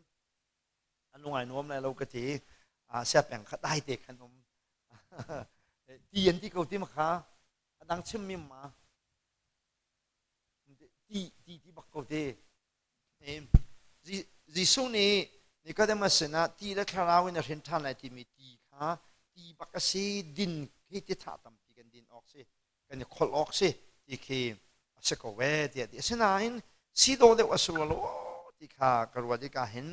อันนุ่งไอ้นวมในเราก็ทีเสียแป่งข้าได้เด็กขนมที่ยันที่เขาที่มาค้าดังชิมมิมมาที่บักเขาที่จีสุนี่ก็ได้มาสนะที่แล้วคราวนี้เห็นท่านอะไรที่มีที่ค้าที่บักเสีดินที่ท่าตั้มปีกันดินออกสิกันขลออกสิที่คือสกเวที่สนะเห็นสีโดเดวัสวโลที่ข้ากระวดิกาเห็น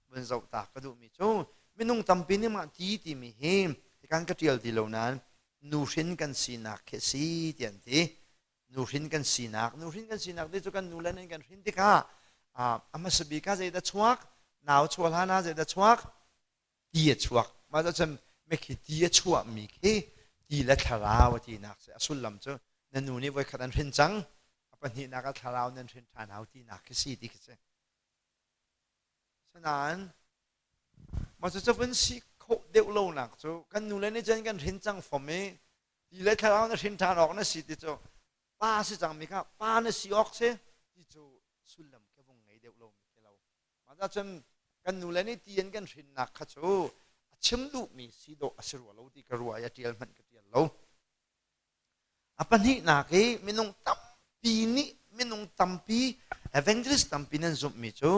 บนเจ้าตากระดูมีโจไม่นุ่งตั้มปีนี่มาที่มีเห็นที่การกระเทียมที่เหล่านั้นนูรินกันสีนักเคสีเตียนที่นูรินกันสีนักได้จุกันนูเล่นกันรินที่ข้าอามาสบีก้าจะได้ชวกหนาวชวลานาจะได้ชวกตีชวกมาจะจำไม่คิดตีชวกมีแค่ตีและทาราวที่นักเสียสุดลำเจ้านั่นนูนี่ไว้ขนาดรินจังปัญหานักทาราวนั่นรินทานเอาที่นักเคสีที่เคสีฉะนั้นมาจะเป็นสิเดี๋ยวเราหนักจูกันนูเล่นในจันกันเห็นจังฝ่ามือที่เล็กคราวนั้นเห็นทานออกนั่นสิที่จูป้าสิจังมีค่ะป้านั่นสิออกเสียที่จูสุลมแค่วงไงเดี๋ยวเราไม่เรามาจากจำกันนูเล่นในที่ยันกันเห็นหนักค่ะจูชิมลูกมีสิโดอสรัวเราที่กรัวยาเทียลมันก็เทียลเราปัญหาหนักเอ้ไม่น้องตั้มปีนี้ไม่น้องตั้มปีเอเวนเจอร์ตั้มปีนั้นจบมีจู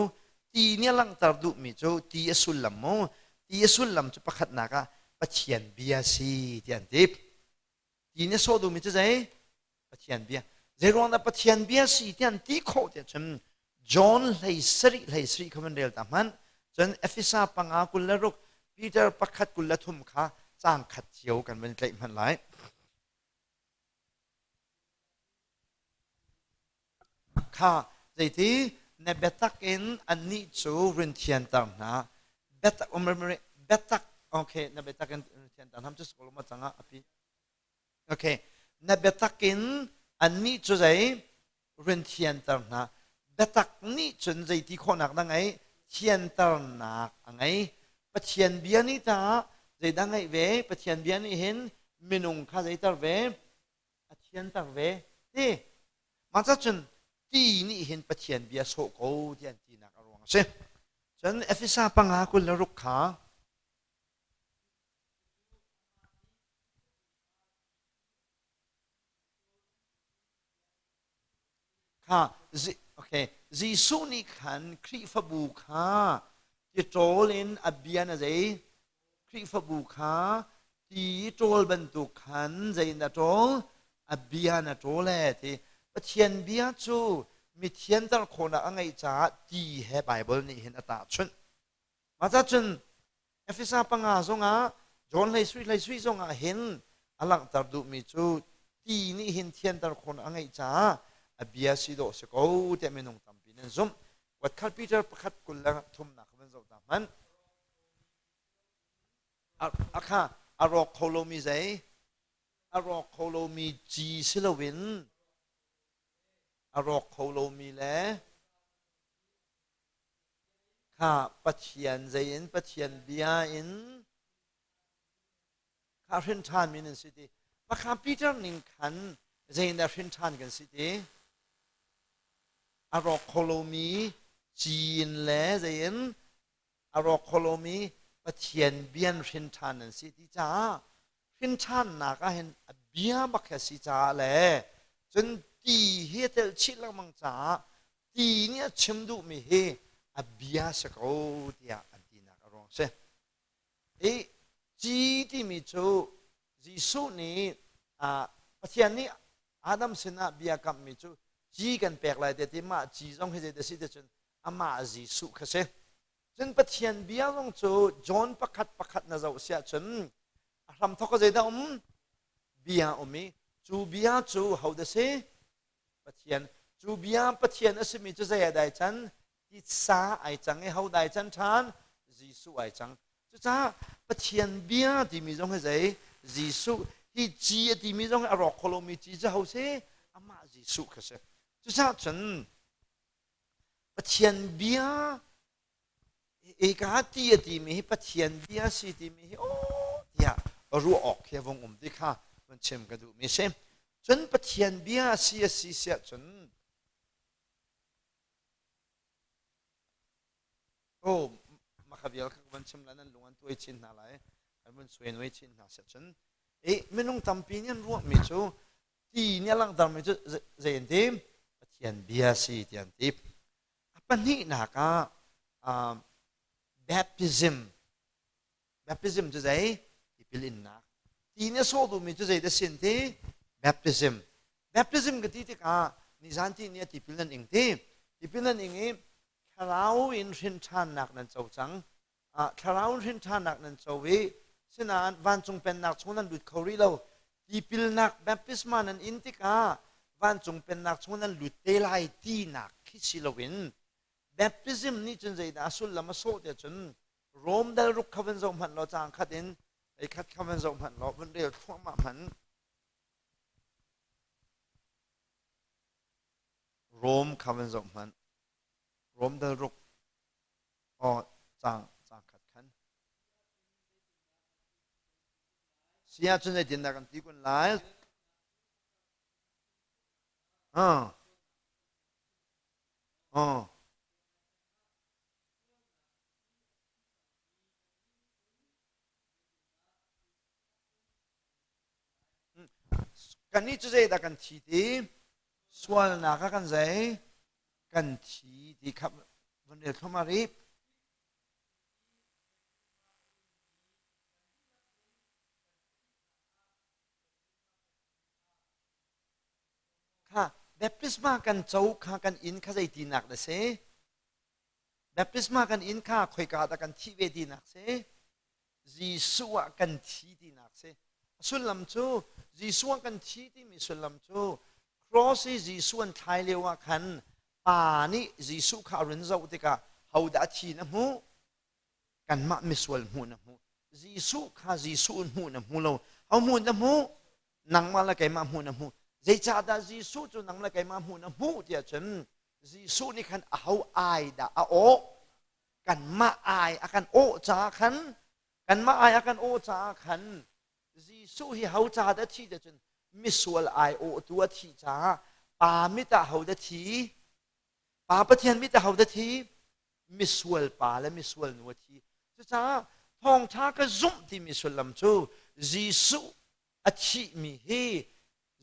ที่นี่หลังตรดูมีจูที่สุลมโมที่สุลลัมจะประคัดนักปัจเจียนเบียสีที่อันทิพที่นี่โซดูมิจะใจปัจเจียนเบียเจรวงนั้นปัจเจียนเบียสีที่อันที่เขาที่จำจอห์นไลสรีคำนเดียลตามมันจนเอฟิซาปังอากุลละรุกปีเตอร์ประคัดกุลละทุมข้าจ้างขัดเจียวกันเป็นใจมันหลายข้าใจที่ในเบตักเอ็นอันนี้จูรินเทียนตามนะเบตักเบตักโอเคในเบตักเอ็นเทียนตามทำจุดสกุลมาจังอ่ะพี่โอเคในเบตักเอ็นอันนี้จูใจรินเทียนตามนะ ดัตักนี่จนใจที่คนหนักดังไงเทียนตระหนักไงปะเทียนเบียนี่ตาใจดังไงเวปะเทียนเบียนี่เห็นมินุงข้าใจตาเวปะเทียนตาเวนี่มาจากจนที่นี่เห็นปะเทียนเบียโศกโอ้เทียนที่หนักอารมณ์เสียจนเอฟิซาปังหาคุณละรุกขาค่ะโอเคจีสุนิขันคริฟบูขาจะโจลินอเบียนะใจคริฟบูขาที่โจลบรรทุกขันใจนะโจลอเบียนะโจลแหละที่ปะเทียนเบียจูมีเทียนตะคนละไงจ้าดีเฮไบเบิลนี่เห็นอัตราชนมาจากจนเอฟิซาปังอาซงอาจอนเลยสุยซงอาเห็นอลังตัดดูมีจูดีนี่เห็นเทียนตะคนละไงจ้าอเบียสิโดสกูเตมินงตัมปีนันซุมวัดคัลปีเตอร์ประคัดกุลละทุ่มนักมันจะตามมันอาค่ะอารอกโคโลมีใจอารอกโคโลมีจีสิลวินอารอกโคโลมีแลข้าปัจเจียนใจอินปัจเจียนเบียอินข้าเรนทานมีนันสิทีปะข้าปีเตอร์นิงขันใจอินได้เรนทานกันสิทีอารอกโคโลมีจีนแลใจอินอารอกโคโลมีปัจเจียนเบียนเรนทานนันสิทีจ้าเรนทานนักเห็นเบียบักแค่สิจ้าแลจนตีเฮเตลชิลมังจ้าตีเนี่ยชิมดูมีเฮอเบียสกูเดียอันดีนักอารมณ์เสจีที่มีจูจีสุนี่ปัจจัยนี้อาดัมเสนาเบียกับมีจูจีกันแปลกเลยแต่ที่มาจีจงให้เดสิเดชนอามาจีสุขเสจนปัจจัยเบียจงจูจอนประคัดนะเจ้าเสียจนรำทอกใจดาเบียมีจูเบียจูเขาเดสิปัจจัยจูเบียปัจจัยนั้นสิมีจูใจได้ฉันที่สาไอจังให้เขาได้ฉันทานจีสุไอจังจูจ้าปัจจัยเบียที่มีจงให้ใจจีสุที่จีที่มีจงให้อรอกโคโลมีจีจะเขาเสอามาจีสุขเสจูจ้าฉันปัจจัยเบียเอกาที่มีปัจจัยเบียสิที่มีโอ้เดียรู้ออกแค่วงที่ข้ามันเชื่อมกันดูมีเช่นจนปัจจัยเบียเสียจนโอ้มาขบีลกันชิมแล้วนั่นลุงอันตัวชินอะไรมันสวยน้อยชินหาเสร็จฉันไม่ต้องทำปีนี้รู้มิจูที่เนี่ยหลังทำมิจูเจนทีปัจจัยเบียสิเทียนทีปัจจุบันนักbaptism จะใจที่พิลินนักที่เนี่ยสู้ดูมิจูใจเดสินที baptism ก็ที่ที่นิสันที่เนี่ยที่พิลินเองที่พิลินเองคราวอินรินทานนักนั้นเจ้าจังคราวอินรินทานนักนั้นเจ้าวิฉะนั้นวันจงเป็นนักชนนั้นหลุดเขารีเราที่พิลนักแบบพิสมานั้นอินทิกาวันจงเป็นนักชนนั้นหลุดเตลัยที่นักคิสิลวินแบบพิสมนี่จนใจดาสุลละมาโซเดียจนโรมได้รุกขวันจงพันเราจางขัดอินไอ้ขัดขวันจงพันเราวันเดียวทั่วมาพันโรมขวันจงพันโรมได้รุกอ๋อจางขัดขันเสียจนใจดินดักันที่คนไล่อ๋อกันนี้จะใจดักันที่ดีส่วนนักกันใจกันที่ดีครับวันเดียวเข้ามารีบค่ะแบบพิสมากันเจ้าข้ากันอินข้าใจดีนักเลยเซ่แบบพิสมากันอินข้าคอยกาตกันที่เวดีนักเซ่จีสัวกันที่ดีนักเซ่สุลลัมจูจีสัวกันที่ที่มีสุลลัมจูครอสจีสัวไทยเลวกันป่านี้จีสุข้ารินเจ้าติกาเขาดัชชีนะมูกันมามิสวลมูนะมูจีสุข้าจีสุมูนะมูเราเอามูนะมูนังมาละไกมามูนะมูใจจ่าดาจีสุจูนังละไกมามูนะมูเดียฉัน จีสุนี่ขันเอาอายดาโอกันมาอายอากันโอจาขันกันมาอายอากันโอจาขันจีสุฮีเอาจาได้ที่เดจนมิสวลอายโอตัวที่จาปามิตาเอาได้ที่ปาปะเทียนมิตาเอาได้ที่มิสวลปาและมิสวลนัวที่จ้าทองท้าก็ซุ่มที่มิสวลลำจูจีสุอธิมีฮี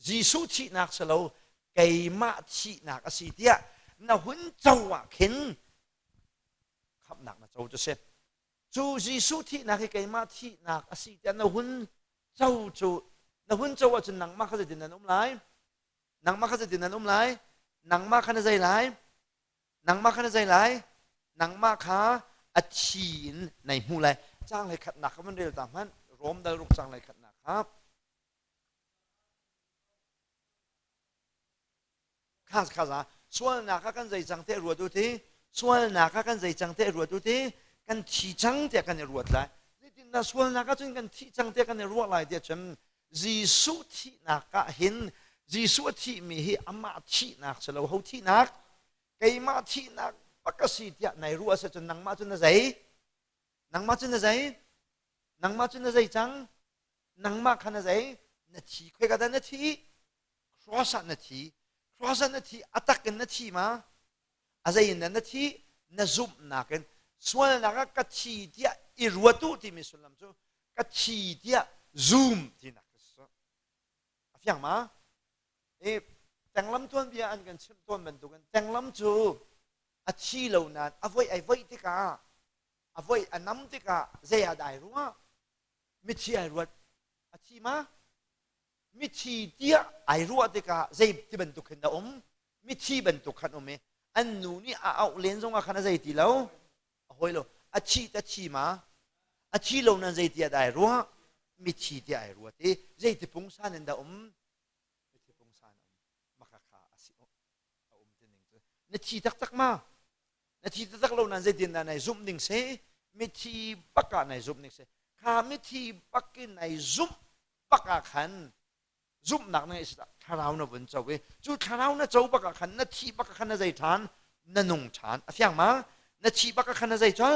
จีสุที่นักสลาวไกมาที่นักอสิเดียน่าหุ่นเจ้าเข็นขับหนักนะเจ้าจะเสร็จจูจีสุที่นักไกมาที่นักอสิเดียน่าหุ่นเจ้าจูน่าหุ่นเจ้าจะนังมาขจัดดินนันไลนังมาขจัดดินนันไลนังมาขนาดใจไลนังมาขนาดใจไลนังมาขาอัชีนในหูไลจ้างเลยขัดหนักมันเรียลตามนั้นรวมได้รูปจ้างเลยขัดหนักครับข้าข้าส่วนนักกันใจจังเตะรวดดูทีส่วนนักกันใจจังเตะรวดดูทีกันที่จังเตะกันรวดเลยนี่ดินส่วนนักจนกันที่จังเตะกันรวดเลยเดียวจำจีสุที่นักเห็นจีสุที่มีให้อามาที่นักสลาวเขาที่นักไกมาที่นักปกติเดียในรัวเสจนนังมาจนน่ะใจนังมาจนน่ะใจนังมาจนน่ะใจจังนังมาขนาดใจนาทีคุยกันนาทีครอสนาทีครอสนาทีอัตกันนาทีมาอะไรนั่นนาทีนาซุมนักกันส่วนนักกัดชีเดียอิรัวตุที่มิสุลัมจูกัดชีเดียซูมที่นักก็ฟังมาแต่งลำต้นเบียอันกันชิมต้นบรรทุกันแต่งลำจูอาชีเหล่านั้นอภัยไอ้ไว้ที่กาอภัยอันน้ำที่กาเสียดายรัวมิชีไอ้รัวอาชีมามิชีเดียไอ้รัวที่กาเสียที่บรรทุกขันดามิชีบรรทุกขันมอันนู้นี่เอาเลี้ยงส่งมาขันเสียที่แล้วเอาไว้แล้วอาชีตอาชีมาอาชีเหล่านั้นเสียที่ได้รัวมิชีที่ไอ้รัวที่เสียที่พงศานันดามิที่พงศานันมาขาอาศิเอาที่หนึ่งนาทีตักมานาทีตักเรานั้นจะดินในซุ่มหนึ่งเสมิทีปักกะในซุ่มหนึ่งเสข้ามิทีปักกินในซุ่มปักกะขันซุ่มหนักในสระทาราวน์บนเจ้าเวจู่ทาราวน์เจ้าปักกะขันนาทีปักกะขันใจทานนั่นนงทานเสียงมานาทีปักกะขันใจจ้า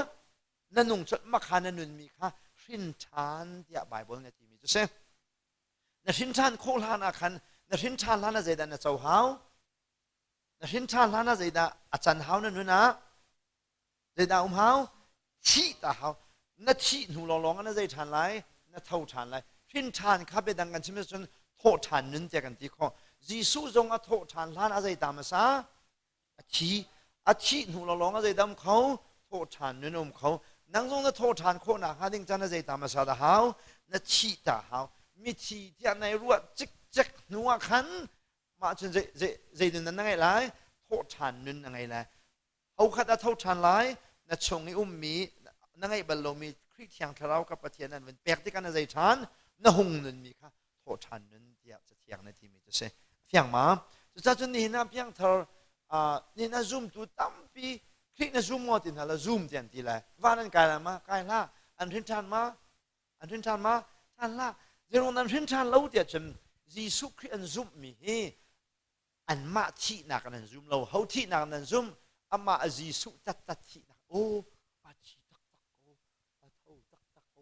นั่นนงจดมาขันนั่นนุนมีค่ะชินทานที่ไบเบิลนาทีมีจุดเสนั่นชินทานโคลานาขันนั่นชินทานลานาใจดันเจ้าหาวนั่นชินทานลานาใจดันอาจารย์หาวนั่นนู่นนะใจดาวหาวชี้ตาหาวนาทีหนูลองกันนะใจทานไรนาเท่าทานไรชินทานข้าไปดังกันใช่ไหมจนโทษทานนึนเจกันที่ข้อจีสุจงอาโทษทานล้านอะไรตามมาซะอาชีหนูลองอะไรตามเขาโทษทานนึนเขานังจงจะโทษทานคนนะฮะดิ้งจันอะไรตามมาซะดาหาวนาชีตาหาวมิชีที่ในรัวจิกหนัวขันมาจนใจนึนนั่นไงไรโทษทานนึนยังไงไรเอาขัดโทษทานไรนาชงนี้มีนั่งไงบรรลุมีคริสเตียนทาราวกับประเทศนั้นเป็นแปลกที่กันอะไรทานนาหงนึนมีค่ะโทษทานนึนที่จะเที่ยงในที่มีจะเสียเพียงมาจะจนนี่นะเพียงเธอนี่นะซูมตัวตั้มปีคลิกนะซูมหมดที่นั่นละซูมเตียนที่ไรว่านั่นกายละมาไกายละอันทิ้งทานมาอันทิ้งทานมาทานละเรื่องนั้นทิ้งทานเราเดียจนยิสุคริอันซูมมีอันมาที่นักนั้นซูมเราเขาที่นักนั้นซูมอามายิสุตัดที่นักโอ้อาชีตักโอ้อาเท่าตักโอ้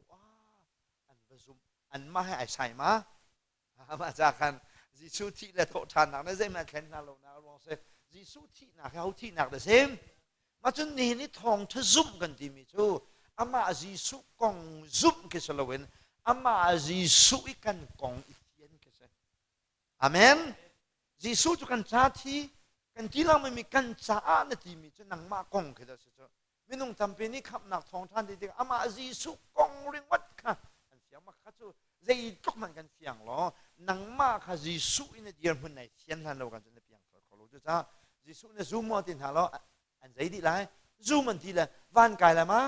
อันประซุมอันมาให้ไอ้ใส่มามาจากกันยิสุที่และโทษทานนักนั่นเองมาแข่งนั่นเรานะลองเสยิสุที่นักเขาที่นักเดเซมมาจนนี่ทองทะซุ่มกันที่มีชูอามายิสุกองซุ่มกิสลาเวนอามายิสุอีกันกองอีเทียนกิสอาเมนยิสุจุกันชาติกันที่เราไม่มีกันชาอันที่มีจะนังมากองกิสเจ้าไม่ต้องจำเป็นนี่ขับหนักทองท่านที่อามายิสุกองเริงวัดค่ะอันเสียงมาขัดชูใจทุกมันกันเสียงล้อนังมาค่ะยิสุอินเดียร์มันไหนเทียนทันเรากันจนเพียงเขารู้จ้ายิสุเนี่ยซูมมาตินหาเราอันใจดีไรซูมันทีละวันกายละมา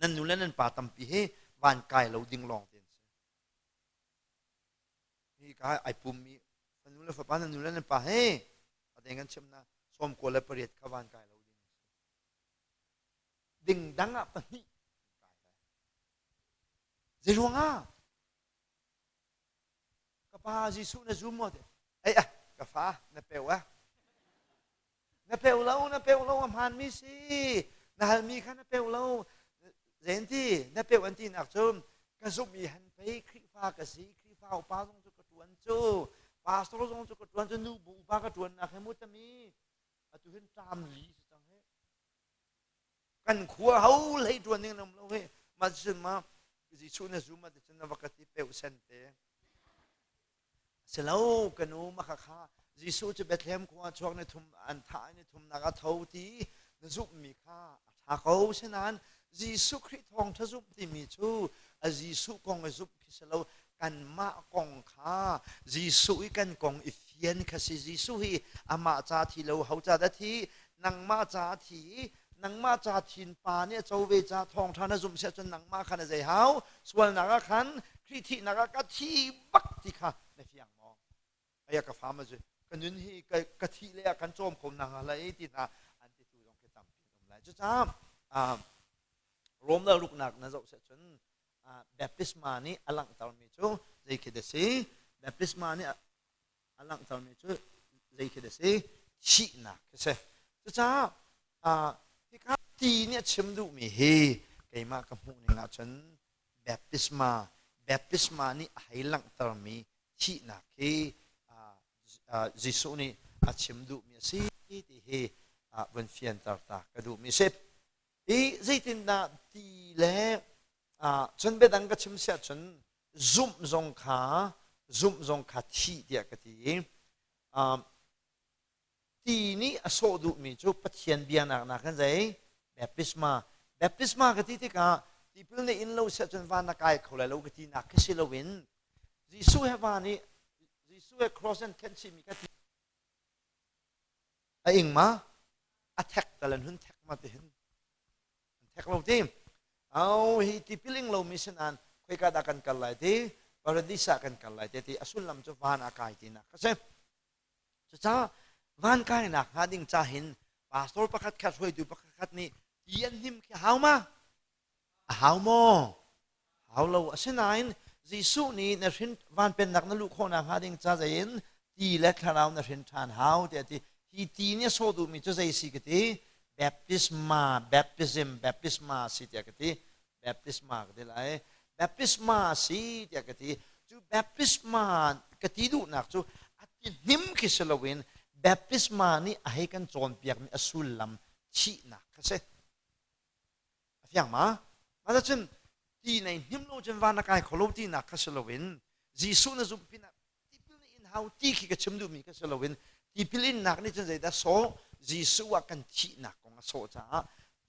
นั่นนู่นนั่นป่าตั้มปีเฮวันกายเราดิ้งลองเตียนนี่กายไอปุ่มมีนั่นนู่นแล้วฟ้านั่นนู่นนั่นป่าเฮแต่งั้นเชื่อมนะสมควรและประเดี๋ยวขวันกายเราดิ้งดังอ่ะปนี่เจรวงอ่ะกับป้ายิสุเนี่ยซูมหมดเอ้ยกาฟ้าเนี่ยเปลวะใน na peu lo am han mi si na hal mi khan na peu lo zen ti na peu an ti nak chum ka zup mi han pe kri fa ka si kri fa pa zong chu ka tuan chu pastor zong chu ka tuan chu nu bu ba ka tuan na khemu ta mi atu hin tam li chang he kan khua hau lei tuan ning nam lo he ma sin ma ji chu na zu ma de chen na wakati peu sen te selo kanu ma kha Gisuจะเบธเลมกว่าช่วงในทุ่มอันท้ายในทุ่มนักเท่าที่นซุปมีค่าถ้าเขาเช่นนั้นGisuคริสต์ทองทซุปที่มีชูGisuกองซุปคิสเรากันมากองค่าGisuอีกันกองอิฟเยนคสิGisuฮีอามาจาทีเราเขาจาดทีนังมาจาทีนังมาจาทินปาเนี่ยเจ้าเวจาทองทานซุปเสียจนนังมาขันใจเฮาส่วนนักขันคริสต์นักกัทีบักที่ค่ะในเฟียงมองไอ้ยากฟ้ามาจุกันยุนฮีกะทิเลยกันโจมคมนางอะไรที่น่ะอันที่ตัวต้องเกิดตามพิมพ์อะไรจะจ้ารวมแล้วลูกหนักนะเจ้าเสร็จจนแบบพิสมานี่อลังตาลมีชูใจคิดเดสิแบบพิสมานี่อลังตาลมีชูใจคิดเดสิชีนักใช่จะจ้าที่ข้าตีเนี่ยชิมดูมีเฮไก่มากับหมูนี่นะจนแบบพิสมานี่ให้ลังตาลมีชีนักเฮGisu ni achim du mi si ti he wen fian tar ta ka du mi sep i zaitin na ti le chun be dang ka chim sia chun zum zong kha thi dia ka ti ti ni aso du mi chu pathian bian na kan zai baptisma ka ti ka ti pil ne in lo sia chun van na kai khole lo ka ti na ka si lo win Gisu he va ni Gisu e cross and can see mi ka ti a ing ma attack talan hun attack ma te hin attack lo tim au hi ti piling lo mission an khoi ka da kan kal lai ti paradisa kan kal lai ti asul lam chu van akai ti na ka se cha van kai na ha ding cha hin pastor pakhat khat hoi du pakhat ni tian him ki how ma how mo how lo asinain Gisu ni na rin van pen nak na lu ko na ha ding cha zain ti le kharau na rin than how te ti hi ti ne so du mi chu zai si ke ti baptisma si te ke ti baptisma ke lai baptisma si te ke ti chu baptisma ke ti du nak chu ati nim ki selawin baptisma ni a he kan chon piak mi asul lam chi na ka se afiang ma da chen ti nei nim lo chen van na kai kholo ti na ka selawin Gisu na zum pina ti pil ni in how ti ki ka chim du mi ka selawin ti pilin nak ni chen zai da so Gisu wa kan thi nak kong so cha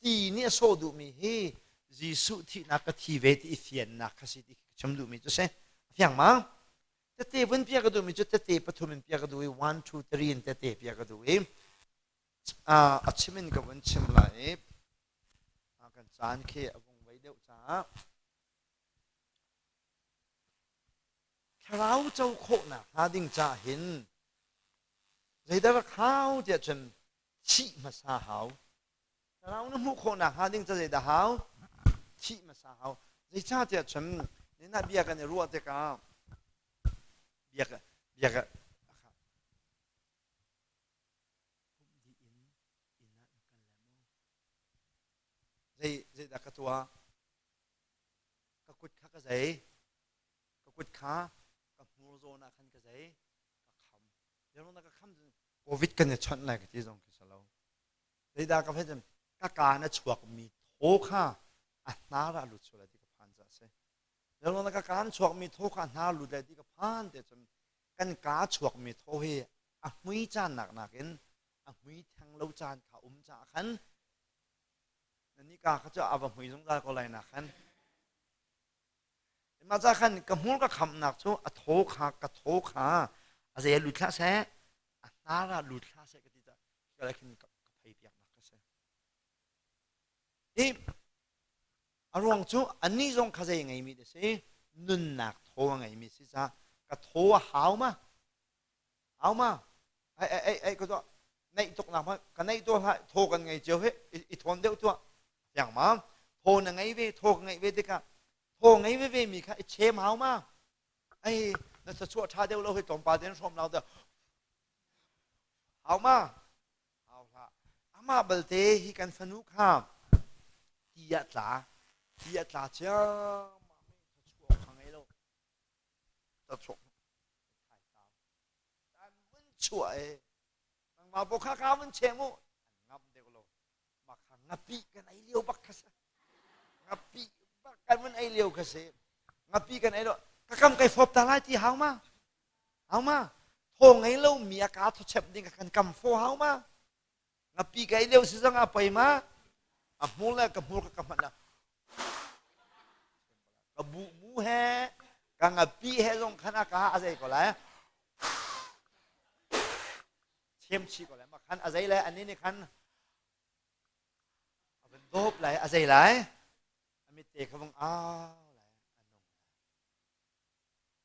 ti ni so du mi he Gisu thi nak ka thi ve ti fian nak ka si ti chim du mi chu se fiang ma te te wen pia ka du mi chu te te pathumin pia ka du 1 2 3 in te te pia ka du achimin ka wen chim lai kan chan khe avong vai deu cha kharau chau kho na ha ding cha hin zai da khao dia chen chi ma sa hao kharau na mu kho na ha ding cha zai da hao chi ma sa hao zai cha dia chen ni na bia ka ne ruwa te ka bia ka zai da ka tua ka kut kha ka zai ka kut kha ka mu zo na khan ka zai ka khamยังนักข้ามโควิดกันเนี่ยชั้นไหนกันที่ตรงกิสเราในดากับเพื่อนก็การเนี่ยชวกมีโทค่าน่ารักลุดสุดเลยที่กับพันจะเสียยังนักการชวกมีโทค่าน่าลุดเลยที่กับพันแต่จนกันการชวกมีโทเฮมือจานหนักเห็นมือทางเราจานขาจานขันนั่นนี่กาเขาจะเอามือสงสารก็เลยหนักขันมาจากขันกับมูลก็คำหนักชั่วโทค่ากับโทค่าอะไรหลุดคลาเซ่น่ารักหลุดคลาเซ่ก็ที่จะอะไรขึ้นกับไพ่เปียกนักเซ่ที่อารมณ์ชั่วอันนี้ตรงข้าเซ่ยังไงมีเดซ่นุ่นหนักโทยังไงมีสิจ้ากับโทหาวมาไอ้ก็ตัวในตกหนักมากันในตัวโทกันไงเจ้าเฮ้อีทนเดียวตัวอย่างมาโทยังไงเว้โทยังไงเว้เด็กอะโทยังไงเว้มีค่ะเชมหาวมาไอ้นั่นจะชั่วชาเดียวเราให้ตรงปาเดนชมเราเด้อเอามาเอาละ มาเบลเตฮิกันฟนุข้ามที่ยัดลาเจ้ามาไม่จะช่วยขังไอ้โลจะช่วยการวันช่วยมาบอกข้าข้าวันเชมุงับเด็กโลมาขังงับปีกันไอ้เลี้ยวบักกะเสงับปีบักกันมันไอ้เลี้ยวกะเสงับปีกันไอ้โลก็คำไก่ฟอบตาไล่ที่เฮามาทงไอ้โลมีอากาศทดเชบดิ้งกันคำโฟเฮามางับปีกันไอ้เลี้ยวสิจังapaมาอ่ะมูลกับมูลกับมันนะกับบูมูแฮกังับปีแฮลงขนาดกะอะไรก็แล้วเทียมชีก็แล้วมาขันอะไรแล้วอันนี้นี่ขันเป็นโดบไหลอะไรไหลอเมริกาบังอ้าวไหล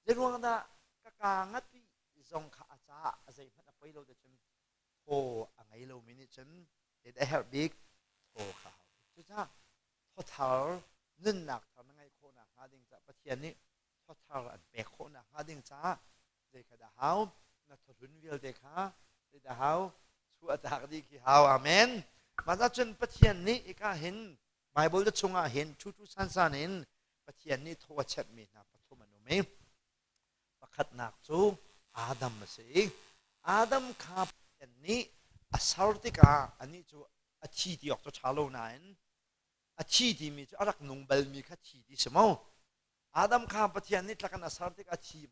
อันนู้นเรื่องนั้นก็การงัดปีจงข้าจ้าอะไรมันไปเราจะจำโอ้อะไรเราไม่นี่จำเด็ดแฮร์บิ๊กโอ้ข้าวจุดจ้าทอดเท้านึ่งหนักทำยังไงโคนักหาดิ่งจ้าประเทศนี้ทอดเท้าอันเบกโคนักหาดิ่งจ้าเด็กกระดาษนักทอดหุ่นวิลเด็กฮะเด็กฮาวชัวตากดีกี่ฮาวอาเมนมาจากจนประเทศนี้อีกเห็นไบเบิลจะชงเห็นชุดสั้นๆเห็นประเทศนี้ทว่าเช็ดมีนะปฐมนุเมประคัดนักจูอาดัมมาสิอาดัมข้าประเทศนี้อาสาร์ติกาอันนี้จูอาชีที่ออกจากชาโลนันอาชีที่มีจูอารักนุ่งเบลมีข้าชีที่สมองอาดัมข้าประเทศนี้ตะกันอาสาร์ติกาอาชี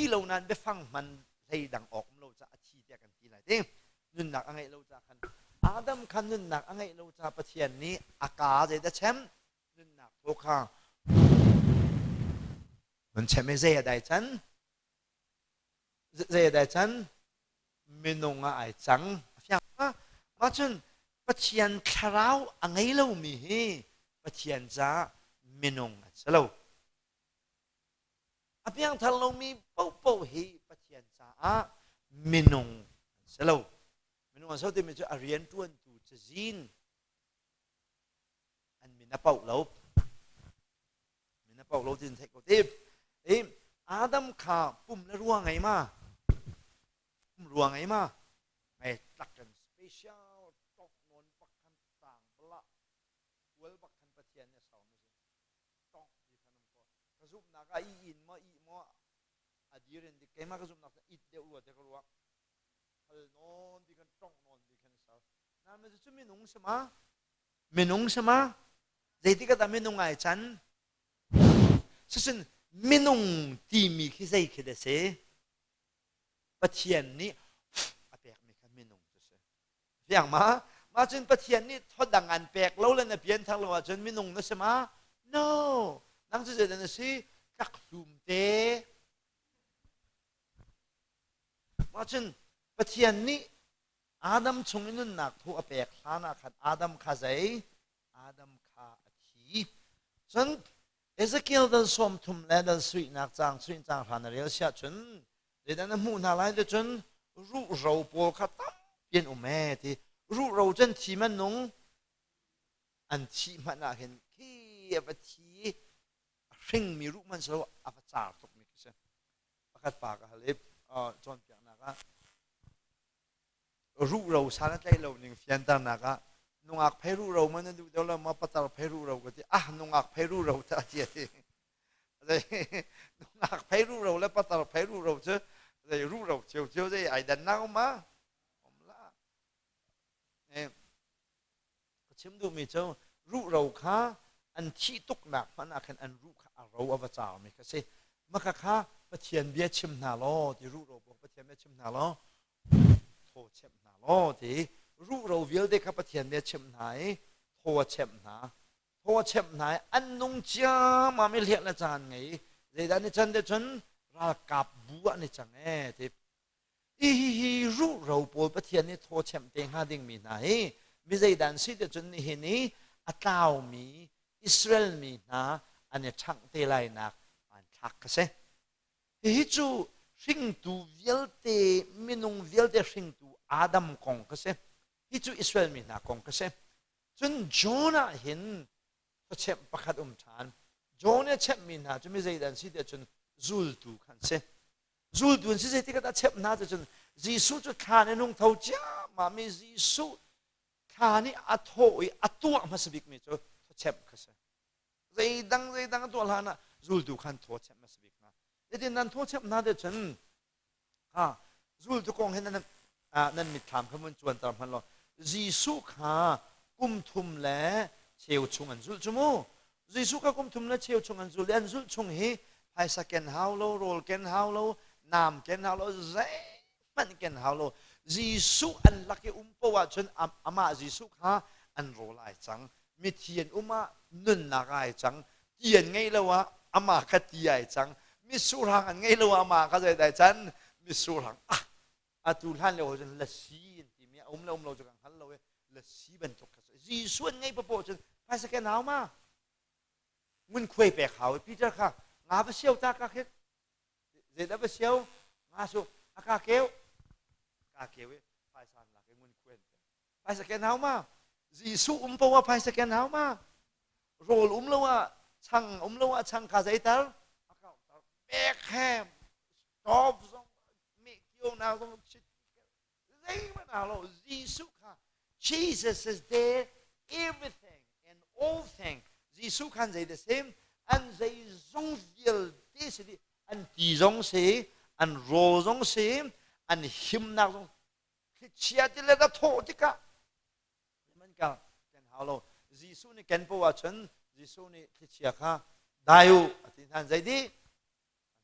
เหล่านั้นไปฟังมันให้ดังออกเราจะอาชีเดียกันทีไรเด้นุ่นหนักอะไรเราจะกันอาดัมขันนุ่นหนักอะไรเราจะประเทศนี้อากาศจะแชมป์นุ่นหนักโลกามันแชมป์ไม่เสียได้ฉันไม่นงอะไรจังฟังมาจนประเทศคราวอะไรเรามีประเทศจะไม่นงอะไรเราอภิยังทะลุมีเป้าเหตุประเทศจ้ามินงเสลวมินงเสลวที่มีจุดเรียนต้นตัวจะจีนอันมินเป้าเราที่เทคโนโลยีอาดัมข้าปุ่มแล้วรัวไงมาไงตักกันสเปเชียลตกนนปักขันต่างปละเวลปักขันประเทศเนี่ยสาวไม่ใช่ต้องดีขนมก็กระซุบนักอินมาอดีเรนดิเกมากระซุบนักอิดเดียวเด็กรัวฮัลโนนดิกันต้องนอนดิกันสาวนั่นมันจะไม่นุ่งใช่ไหมใจที่ก็ทำไม่นุ่งไงฉันซึ่งไม่นุ่งที่มีขี้ใส่ขี้เดเสประเทศนี้อาเปียกไม่คันไม่นุ่งจะเสอย่างมาจนประเทศนี้ทอดดังงานเปียกแล้วเลยนะเปลี่ยนทางเราจนไม่นุ่งนะใช่ไหม no นั่งจะเจอเนี่ยสิตักลุ่มเตะมาจนประเทศนี้อาดัมชงอินนักทั่วเปียกฐานะขัดอาดัมข้าใจอาดัมข้าอาชีจนเอเซเคียลดันสมทุมและดันสุยนักจางหันเรียลเสียจนเดี๋ยวนั้นมูนาไลเดจนรู้เราปวดขัดตั้มเปลี่ยนอุเมที่รู้เราจนที่มันนุ่งอันที่มันน่าเห็นขี้แบบที่ริงมีรูปมันสโลอัฟจาร์ตกมีกิเซประกาศปากฮัลเลบจอนเปียกนักรู้เราสารใจเราหนึ่งเฟียนตานักนุ่งอักเพรู้เรามันดูเดี๋ยวเรามาปัตตาเพรู้เราก็ที่นุ่งอักเพรู้เราจะเจียที่นุ่งอักเพรู้เราแล้วปัตตาเพรู้เราเจอรู้เราเจียวได้ไอ้ดันน้ามาผมละชิมดูมีเจ้ารู้เราค่ะอันที่ตกหนักมันอาจอันรู้ค่ะเราอวตารมีก็สิมักค่ะประเทศเบียชิมนาล้อที่รู้เราบอกประเทศเบียชิมนาล้อโทชิมนาล้อที่รู้เราเวียลเด็กกับประเทศเบียชิมไหนโทชิมไหนอันนุ่งจ้ามาไม่เลี้ยงละจานไงเดี๋ยวนี้ฉันเดี๋ยวฉันรักกับบัวนี่จังที่รู้เราปวดประเทศนี้โทชิมเต็งหาดิ่งมีไหนมิใจดันสิเดี๋ยวฉันเห็นนี้อัตาวมีอิสราเอลมีนะอันนี้ช่างเตลัยนักอันทักก็เสียฮิจูสิงตูเวลเตมินุงเวลเตสิงตูอาดัมคงก็เสียฮิจูอิสราเอลมีนะคงก็เสียจนโจนาเห็นก็เช็บประคัดชานโจนาเช็บมีนะจนมิใจดันสิเดี๋ยวจนจูลตูขันเสียจูลตูสิเจที่ก็ได้เช็บนะจน จีสุจุดขาในนุ่งเท้าจ้ามามีจีสุขานี่อัตโอยอัตตัวมาสบิกมีจ้าเช็บก็ใช่ใจดังตัวลานะรูดูขันโทเช็บมาสบิกนะเดี๋ยวนั้นโทเช็บน่าเดือดฉันรูดูกองเห็นนั่นมิตรถามขมุนจวนตามพันล้อจีสุขากุมทุมและเชียวชงอันรูจมูจีสุขากุมทุมและเชียวชงอันรูเลียนรูชงเฮไพสักเกนฮาวโลโรลเกนฮาวโลนามเกนฮาวโลใจมันเกนฮาวโลจีสุอันลักเอปว่าจนอามาจีสุขาอันโรลายจังมิเทียนมานุนนากายจังเทียนไงละวะอามาคัดใหญ่จังมิสุรังอันไงละวะอามาคัดใหญ่จังมิสุรังตูลฮันเราจนละสีที่มีเราจะกังฮันเราละสีบรรทุกกันจีส่วนไงประโปจนไปสแกนเอามาเงินคุยแปลเขาพี่เจ้าค่ะงาไปเชี่ยวตากาเก็ตเด็ดไปเชี่ยวงาสุอากาเกลไปสันหลักเงินคุยไปสแกนเอามาจีสุปว่าไปสแกนเอามาโรลเราว่าช่างคาใจตาแบกแฮมตอบnow Jesus is there, everything and all things. Jesus can say the same, and they don't feel this, and they don't say, and rose don't say, and him now. Chia ti le da tho ti ka. Man ka ken halo. Jesus ni ken po wa chen, Jesus ni chia ka. Dayu atin han zai di.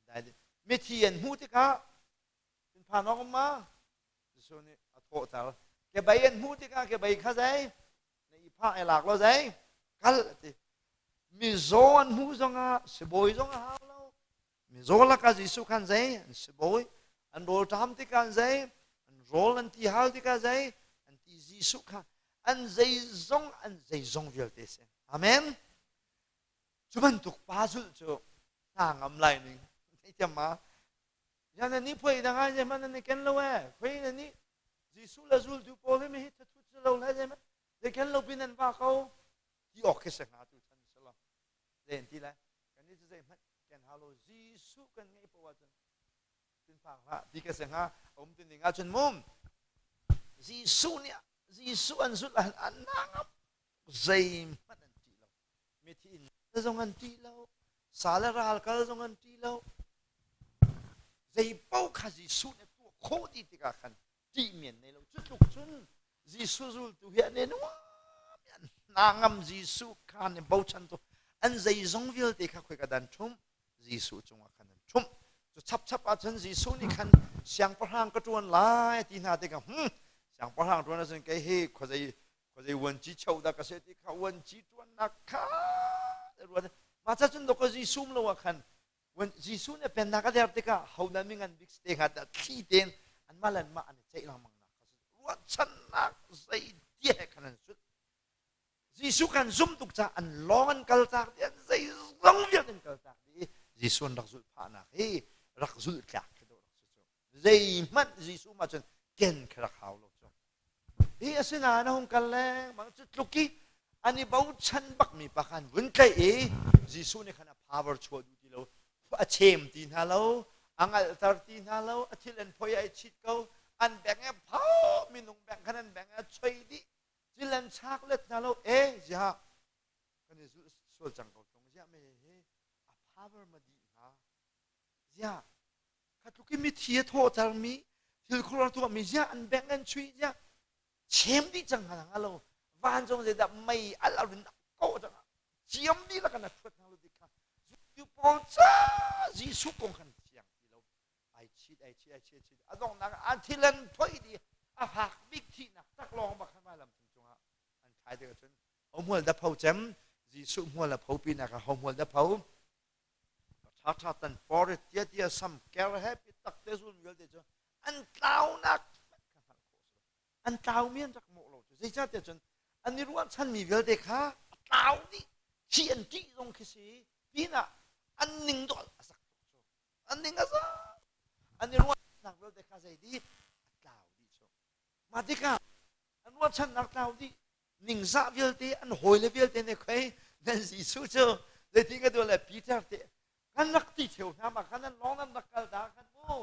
Dai di. Mi ti en hu ti ka. พานออกมาส่วนนี้โทษแต่แกใบยันหูที่ก้าแกใบข้าใจในผ้าไอหลักเราใจกัลติมีโซนหูจงอาสบอยจงอาฮาเรามีโซนละกันจิสุขันใจสบอยอันโรลทำที่กันใจอันโรลอันที่ฮาลที่กันใจอันที่จิสุขันอันใจจงเวียลเตสอาเมนจุบันตุกป้าสุดจุทางอำไลนึงที่จะมายันนี้พอยดังไงใช่ไหมนั่นนี่กันแล้วพอยนั่นนี่จิสุละจุลดูโพลไม่เห็นทุกสิ่งเราเลยใช่ไหมเด็กกันเราเป็นนั่นว่าเขาที่ออกแค่สังหารทุกท่านสละเด่นที่ละกันนี่จะใช่ไหมกันฮาโลจิสุกันไงเพราะว่าจนเป็นฝั่งละที่แค่สังหารตินงาจนมุมจิสุเนี่ยจิสุอันสุดอันนั่งใจมันอันที่เราไม่ที่เราต้องอันที่เราสาระรัลก็ต้องอันที่เราใจเป้าข้าจิสุเนี่ยตัวโคตรที่กันขันที่เมียนในเราจุดลุกจุนจิสุจุลตัวเฮียเนี่ยนัวนางงจิสุขันเนี่ยเป้าฉันตัวอันใจจงวิลที่ข้าคุยกันดันชุ่มจิสุจงว่าขันดันชุ่มจุดชับอาจารย์จิสุนี่ขันเสียงประหางกระจวนหลายที่นาเด็กเสียงประหางตัวนั้นเป็นแค่เฮ้ขวใจวันจีเช่าดักเกษตรเขาวันจีจวนนักข้ามาจากจนดอกจิสุมเราว่าขันวันจิสุเนี่ยเป็นนักเรียนที่ก็เขาดำมิงันบิ๊กสเต็กหัดที่เด่นอันมาเล่นมาอันนี้ใจลังมังนักว่าฉันนักใจเดียขนาดสุดจิสุกันซุ่มตุกจ่าอันร้อนกัลจากเดียนใจร้องเวียนกัลจากดีจิสุนรักสุดผ่านักเฮ้รักสุดแก่ขึ้นตัวรักสุดใจมันจิสุมาจนเก่งขรักเขาลูกจ้ะเฮ้สินานะฮงกันแล้วมันจุดลุกี้อันนี้บ่าวฉันบักมีปะกันวันใกล้จิสุเนี่ยขนาด power ชัวดูดีแล้วอาเชมตีนฮาโลอังอัลตาร์ตีนฮาโลอาทิเลนพอยไอชิดเขาอันแบ่งให้เผามีนุ่งแบ่งขนาดแบ่งให้ช่วยดิทิเลนชักเล็ดฮาโลจ้ากันนี้ส่วนจังเขาตรงจ้าไม่เฮ้อาพาวเวอร์มาดีนะจ้าขัดลูกมีเทียโทษจามีที่คนเราตัวมีจ้าอันแบ่งกันช่วยจ้าเชมดิจังหาฮาโลวันจงจะดับไม่อัลลารินโกจังเชียมดิละกันนะช่วยฮาโลดิค่ะยูปอจ้าจิสุกงขันเสียงที่เราไอชิดอะต้องนักอันที่เล่นถ้อยดีอาหักบิ๊กที่นักตักลองมาขันมาลำถึงจงอ่ะอันขายเดือดจนเอาหัวดับเผาเจมจิสุหัวละเผาปีนักเอาหัวดับเผาทัดตันฟอร์เตียซัมแกร์แฮปปี้ตักเตซุนเวลเดจอันเต้านักอันเต้าเมียนจากโมโลจะจะเดจนอันนี้รู้ว่าฉันมีเวลเดค่ะเต้านี่เชียนที่ตรงคิสีพี่น่ะอันหนึ่งตัวสักตัวอันหนึ่งก็สักอันนี้รู้ว่านักเวลเดคาใจดีเต้าดีโชมาดิค่ะอันว่าฉันนักเต้าดีหนึ่งซาเวลเดอันหอยเลเวลเดเนี่ยใครนั่นสิสู้เจ้าเลยทิ้งกันตัวเลยปีเตอร์เดกันนักที่เที่ยวน้ำมากันนั้นร้องนั้นนักกระดากันโม่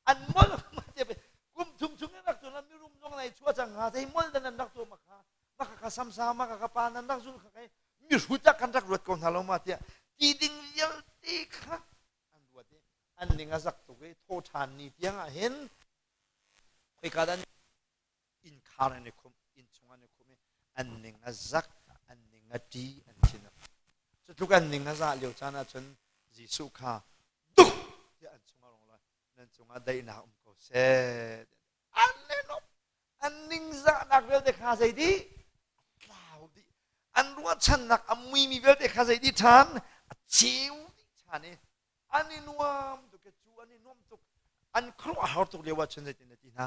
อันมั่วมันจะเป็นกุม chung nak tu na mi rum jong lai chua chang ha sei mol dan nak tu maka sam sa maka pa nan nak zul kai mi ruta kan rak rut kon halo ma tia ti ding yal ti kha an duat an ninga zak tu ke tho than ni tiang a hen kai ka dan in khar ne khum in chunga ne khum an ninga zak an ninga ti an chin chu tu kan ninga za liu chana chun jisu kha duk ya an chunga rong la nan chunga dai na ko se an ne no an ning za nak vel de kha sei di lao di an ruwa chan nak amui mi vel de kha sei di than a chiu di chane an ni nuam tu ke chu an ni nuam tu an khro har tu lewa chen de tin ti na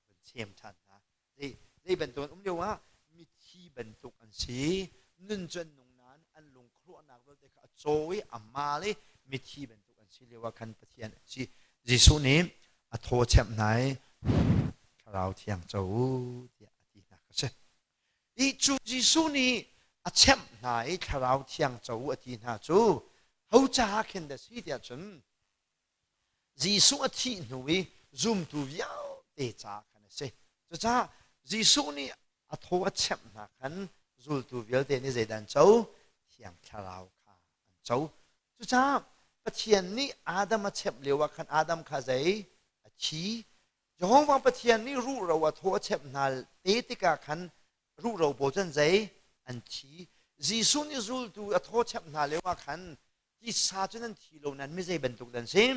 ben chem chan na dei ben ton lewa mi thi ben tu an si nun chen nong nan an lung khro nak vel de kha choi amma le mi thi ben tu an si lewa khan pathian si jisu ni a tho chem naiเราเที่ยงเจ้าเดียดีนักเช่อีจูจิสุนีอาเช่มไหนเราเที่ยงเจ้าดีนักจูเขาจะหาเห็นได้สิเดียจนจิสุอาทิหนุ่ยซุ่มตัวยาวเตจ้ากันเช่จะจ้าจิสุนีอาโทอาเช่มนักกันจุลตัวยาวเตนี่ใจดันเจ้าเที่ยงเราค่ะเจ้าจะจ้าปะเทียนนี้อาดัมมาเช่มเรียกว่าคันอาดัมข้าใจอาชียองวังปะเทียนนี่รู้เราว่าโทษเช็บนาลเตติกาขันรู้เราโบจันใจอันชีจีซุนี่รู้ตัวโทษเช็บนาลเลยว่าขันที่ซาจนั้นทีเรานั้นไม่ใช่บรรทุกดันเซม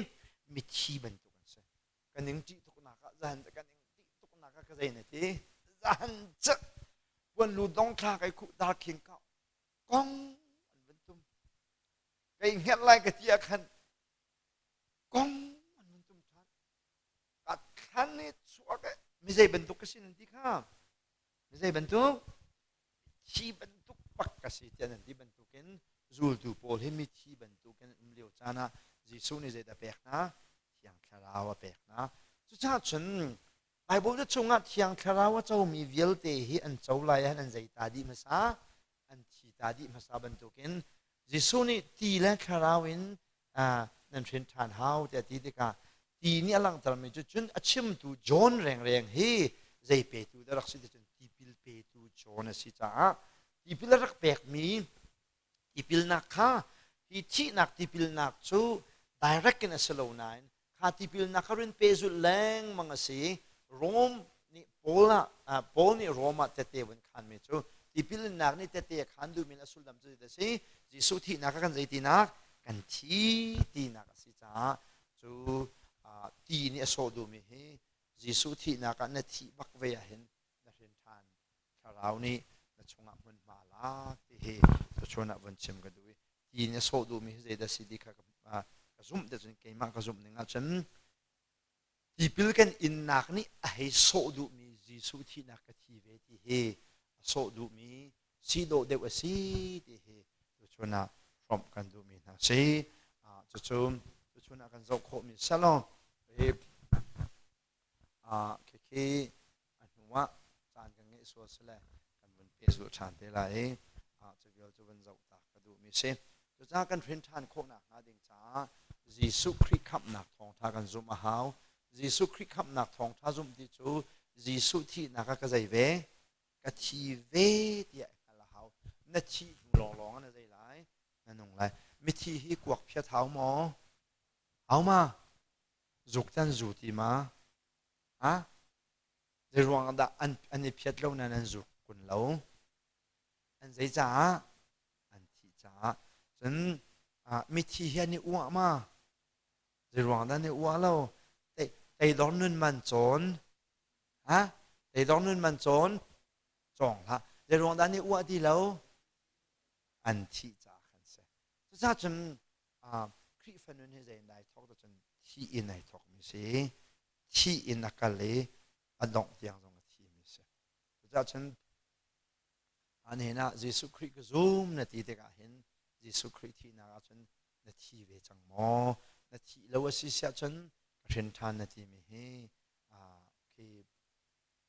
มิทีบรรทุกดันเซกันหนึ่งจีทุกนักจันกันหนึ่งจีทุกนักก็ใจเนี่ยที่จันจะวันลูดองคลาไอ้คุดาร์คิงเขากองอันบรรทุกไอ้เงี้ยไรกันที่ขันกองท่านนี่ชัวร์ก็ไม่ใช่บรรทุกกสินันทีข้าไม่ใช่บรรทุกที่บรรทุกปักกสิเจนันทีบรรทุกกันรูดูโพลให้มีที่บรรทุกกันเลี้ยวจานะจิสุนี่จะได้เปียกนะเที่ยงคาราวะเปียกนะสุดท้ายฉันไอ้บุตรชงอ่ะเที่ยงคาราวะเจ้ามีวิลเตหิอันเจ้าลายอันใจตาดีมาซาอันที่ตาดีมาซาบรรทุกกันจิสุนี่ตีและคาราวินนั่นเป็นทานเฮาแต่ที่เด็กทีนี้หลังจากนั้นจนอาชิมตูจอนแรงเฮ้ใจเปิดตูรักสิจนทีพิลเปิดตูจอนสิจ้าทีพิลรักเปกมีทีพิลนักข้าที่นักทีพิลนักชู direct กันสโลว์นันข้าทีพิลนักเขาเรียนเปจุแรงมังสีโรมนี่โพลนี่โรมาเตเตวันขันมีชูทีพิลนักนี่เตเตขันดูมีละสุดดำจุดเดสิจิสุที่นักกันใจทีนักกันทีนักสิจ้าชูทีนี่โซดูมีเฮจิสุที่นักนัทีบักเวียเห็นนักเรียนทานคาราวนี่นักชงมันมาลาที่เฮตัวชวนนักวันเชมกันด้วยทีนี่โซดูมีเฮเจดสิดิค่ะกระซุ่มเดี๋ยวจะเกี่ยมากระซุ่มหนึ่งอ่ะฉันที่พิลกันอินนักนี่เฮโซดูมีจิสุที่นักที่เวทีเฮโซดูมีสีโดเดวสีที่เฮตัวชวนนักพร้อมกันดูมีนะสิจะชมตัวชวนนักกันจบโคมีสลองเคอันหัวจานกันเงี้ยส่วนเลยกันบนเพจสุดชานเทลายจะเกี่ยวจะเป็นเจ้าตากระดูมีเส้นจะจ้ากันเพื่อนทานโคหนักนาดิงจ้าจิสุคริขับหนักทองทากันซุ่มหาวจิสุคริขับหนักทองทาซุ่มที่จูจิสุที่นักก็ใจเวกะทีเวที่อะไรหาวนัดที่หล่อๆนั่นใจไรนั่นนงไรมิทีฮีกวักเพียเท้าหมอเอามาจุกตันจุติมาจะรวงได้อันนี้เพียรเรานั่นจุกคนเราอันใจจ้าอันที่จ้าจนมิที่เฮียนี่อ้วมาจะรวงได้นี่อ้วเราแต่ดอนนึนมันโจนแต่ดอนนึนมันโจนจ่องละจะรวงได้นี่อ้วที่เราอันที่จ้าขันเสจะจ้าจนคริฟันนึนให้ใจได้ทอกจนที่อินให้ทอกมิสิที่อินนักเลยอดองที่ยังตรงที่มิสิจะฉันอันนี้นะยิสุคริสต์ซูมนาทีเด็กเห็นยิสุคริสต์ที่นักฉันนาทีเวจังมอนาทีแล้วว่าสิเสียฉันเรียนทานนาทีมีให้คือ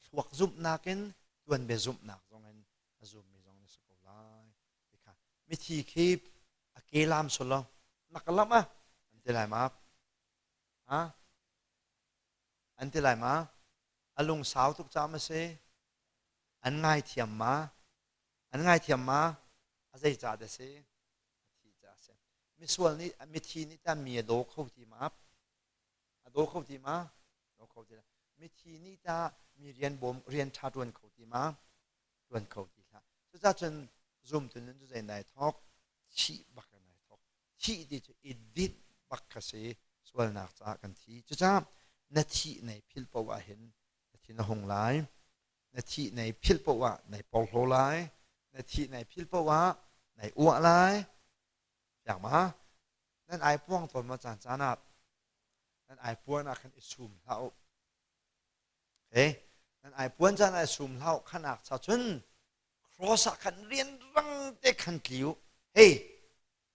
สวกซุปนักเองตัวนเบซุปนักตรงนั้นซุปมีตรงนี้สกุลไลที่ค่ะมิที่คีบเกลามสุดแล้วนักลามอันที่ไรมา อันที่ไรมาอลุงสาวทุกจามาเสอันง่ายเทียมมาอันง่ายเทียมมาอะไรจ่าเดเสที่จ่าเสมีส่วนนี้มีทีนี้แต่มีโลเข้าที่มาโลเข้าที่มาโลเข้าที่ละมีทีนี้แต่มีเรียนบ่มเรียนชาดวนเข้าที่มาดวนเข้าที่ละจะจะจนzoom ตัวนั้นจะในทอกชีบักในทอกชีที่จะอิดิตบักกษส่วนนักจากกันที่จะนาทีในพิลปวะเห็นนาทีนหงไลนาทีในพิลปวะในปอลโลไลนาทีในพิลปวะในอ้วไลอย่างมานั่นไอ้พวงตนมาจานจานับนั่นไอ้พวงนักขันอิสุมเท่าเฮ้นั่นไอ้พวงจานไอ้สุมเท่าขนาดชาวชนครอสักขันเรียนรังเด็กขันกิวเฮ้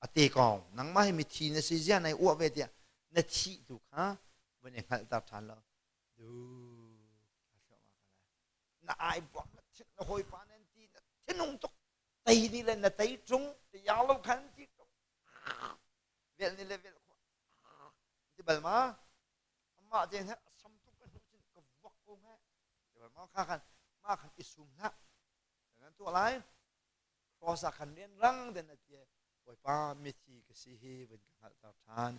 อตีกองนังไม่มีทีในซีเซียในอ้วเวทีนาทีถูกฮะวันนี้ขันตัดทันแล้วดูน่าไอ้พวงนั่นที่น่าหอยปานนั่นที่ที่นุ่งตกตีนี่เลยน่าตีจงตียาวแล้วขันที่เวลนี่เลยเวลที่บัลมามาเจนฮะสมทุกข์กันทุกสิ่งก็วักกูแม่ที่บัลมาข้ากันมาขันอิสุมนะดังนั้นตัวอะไรพอสักขันเรียนรังเดินนาทีโอ้ยป้ามีทีก็สิฮีเป็นการตัดทัน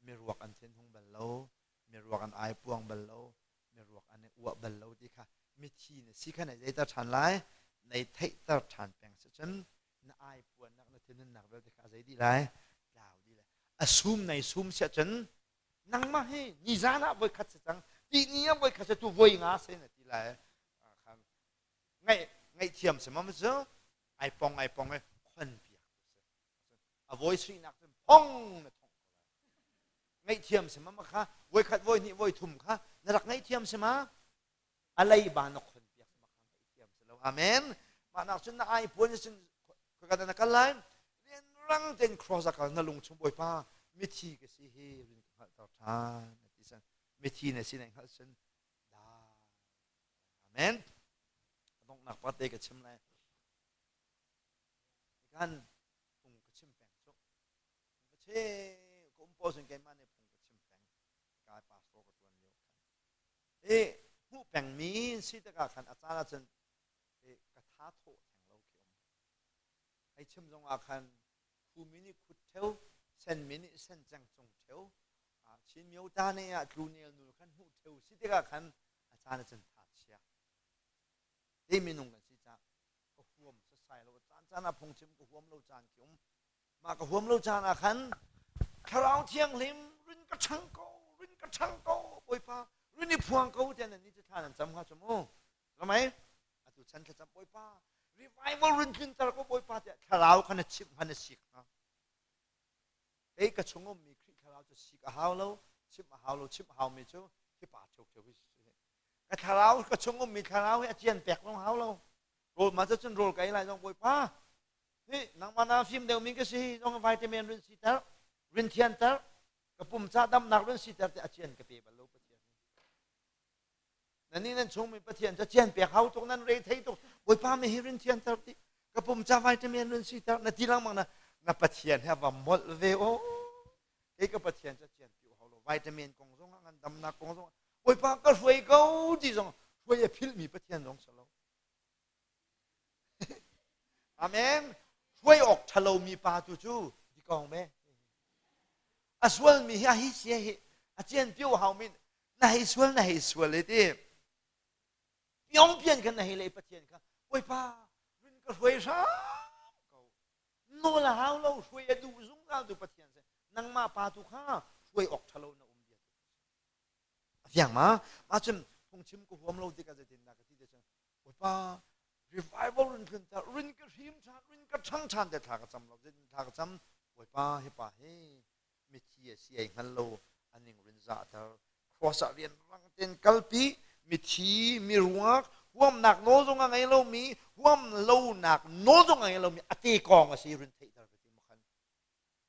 มีรวกอันเทนทงบัลโลมีรวกอันไอพวงบัลโลมีรวกอันอ้วบัลโลที่ค่ะมีทีเนี่ยสิขนาดใจตัดทันไรในเทตัดทันแปลงเช่นน่าไอพวงนักนาทีนั้นนักเวลที่ข้าใจดีไรดาวดีเลยอซูมในซูมเช่นนังมาให้นิจานะไว้ขัดจังทีนี้ไว้ขัดตัวไว้งาเส้นที่ไรไงเทียมสมมติว่าไอปองไงคนเปียกเอาไว้สีนักเป็นพองนะทองไงเทียมสมมติค่ะไว้ขัดไว้นี่ไว้ทุ่มค่ะนั่นหลักไงเทียมสมมติอะไรบ้านนกคนเปียกสมมติไงเทียมสแล้วอาเมนมานักฉันไอพวนฉันก็กันนักอะไรเรียนรังเจนครอสกันนั่งลงชมบอยป้ามิทีก็สิเฮรินขัดต่อทานที่สันมิทีเนี่ยสิไหนขัดฉันได้อาเมนต้องนักปฏิกับชิมเลยกันปุ่งกับชิมแปงสุกก็เช่กุมโพสิงเกมันเนี่ยปุ่งกับชิมแปงกายปาสโตกับตัวเดียวกันผู้แปงมีสิตกาขันอาจารย์จันกระทาโถแห่งเราเขียวไอชิมตรงอาคันผู้มินิขุดเทวเส้นมินิเส้นจังจงเทวชินมีโอตาเนี่ยครูเนี่ยนูขันหูเทวสิตกาขันอาจารย์จันทัดเชียมีนุ่งกันสิจ้าก็ห่วมสายเราจานพงชิมก็ห่วมเราจานเขียวมาก็ห่วมเราจานอาคันคราวเที่ยงลิมรินกระชังโกป่วยป้ารินนี่พวงโกเจนนี่จะทานจำข้าวจมูกรู้ไหมอาตุฉันจะจำป่วยป้ารีไวเวอร์รินขึ้นตลอดก็ป่วยป้าจะคราวขนาดชิมขนาดสิกนะกระชงก็มีคลิกคราวจะสิกหาวแล้วชิมหาวไม่เจ้าที่ป่าโชกเจ้าวิสุทธิ์กระคราวกระชงก็มีคราวให้อาเจียนแตกลงหาวแล้วโรลมาจะจนโรลไก่ไรต้องป่วยป้านี่นางมานาฟิล์มเดียวมีก็สิต้องวิตามินรินซีเตอร์รินเทียนเตอร์กระปุ่มชาดำนักรินซีเตอร์จะอาเจียนกระเปียบลูกปะเทียนนั่นชงมีปะเทียนจะเจียนเปียกเขาตรงนั้นเรทให้ตรงป่วยป้าไม่ให้รินเทียนเตอร์ที่กระปุ่มชาวิตามินรินซีเตอร์นั่นที่ลังมังนะปะเทียนให้ว่าหมดเลยโอ้ก็ปะเทียนจะเจียนผิวเขาลูกวิตามินกงซงงั้นดำนักกงซงป่วยป้าก็ช่วยเขาที่ซงช่วยพิลมีปะเทียนลงสโลอาเมนช่วยออกทะเลมีปลาจู่ๆที่กองแม่อาส่วนมีอาฮิเสียอาเจียนผิวเขามีน่าฮิส่วนเลยที่ยองเปลี่ยนกันน่าฮิเลยปะเทียนกันป่วยป้ารินก็ช่วยซ้ำเขาโน่ละเขาเราช่วยดูซุ่งเราดูปะเทียนเสนั่งมาปลาตุข้าช่วยออกทะเลนะเดียอย่างมาจนคงชิมกูหัวเราที่กันจะติดนักที่เดียวกันป่วยป้าrevival รินขึ้นแต่รินก็ทีมชารินก็ช่างชาแต่ทากจำเราจะทากจำป่วยป้าให้ป้าให้มิทีเสียงันโลอันหนึ่งรินจ่าเธอครอสเรียนรังเต็นกัลปีมิทีมีรัวห่วมหนักโน้ตรงไงเรามีห่วมโลหนักโน้ตรงไงเรามีอติกองสิรินเทตร์ไปที่มัน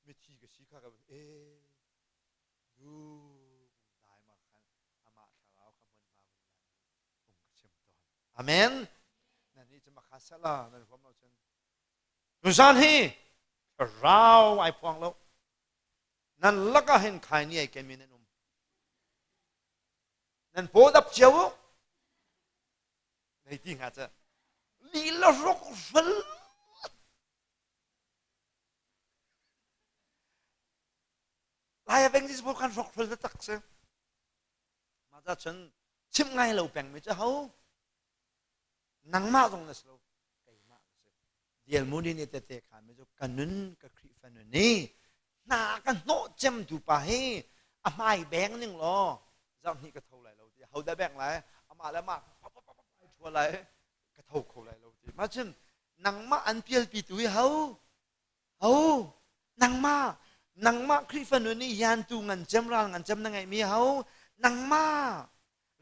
มิทีก็สิข้าก็ดูได้มาขันอามาทาราวขมันมาบุญคงกระเชื่อมต่ออาเมนนี่จะมาคาสลานั่นความเราเช่นนุสานฮีเราไอ้พวงเรานั่นลักก็เห็นใครนี่ไอ้แกมีนั่น นั่นโพดับเชียวในที่หาจะลีลารกฟัลลายเป็นที่สมบูรณ์การรกฟัลตักเสมาจากฉันชิมไงเราแปลงไม่จะเขานังมาตรงนั้นเราไก่มาเดียลมูดีนี่เตะขาไม่จะกันนุนกับคริฟันนี่นากันโนเจมดูไปอามาแบงนึงหรอเจ้านี่ก็เท่าไรเราที่เขาได้แบงไรอามาแล้วมาชัวร์ไรก็เท่าเขาไรเราที่มาเช่นนังมาอันเพียลปีตุยเขานังมาคริฟันนี่ยันตูงันเจมรังงันเจมนังไงมีเขานังมา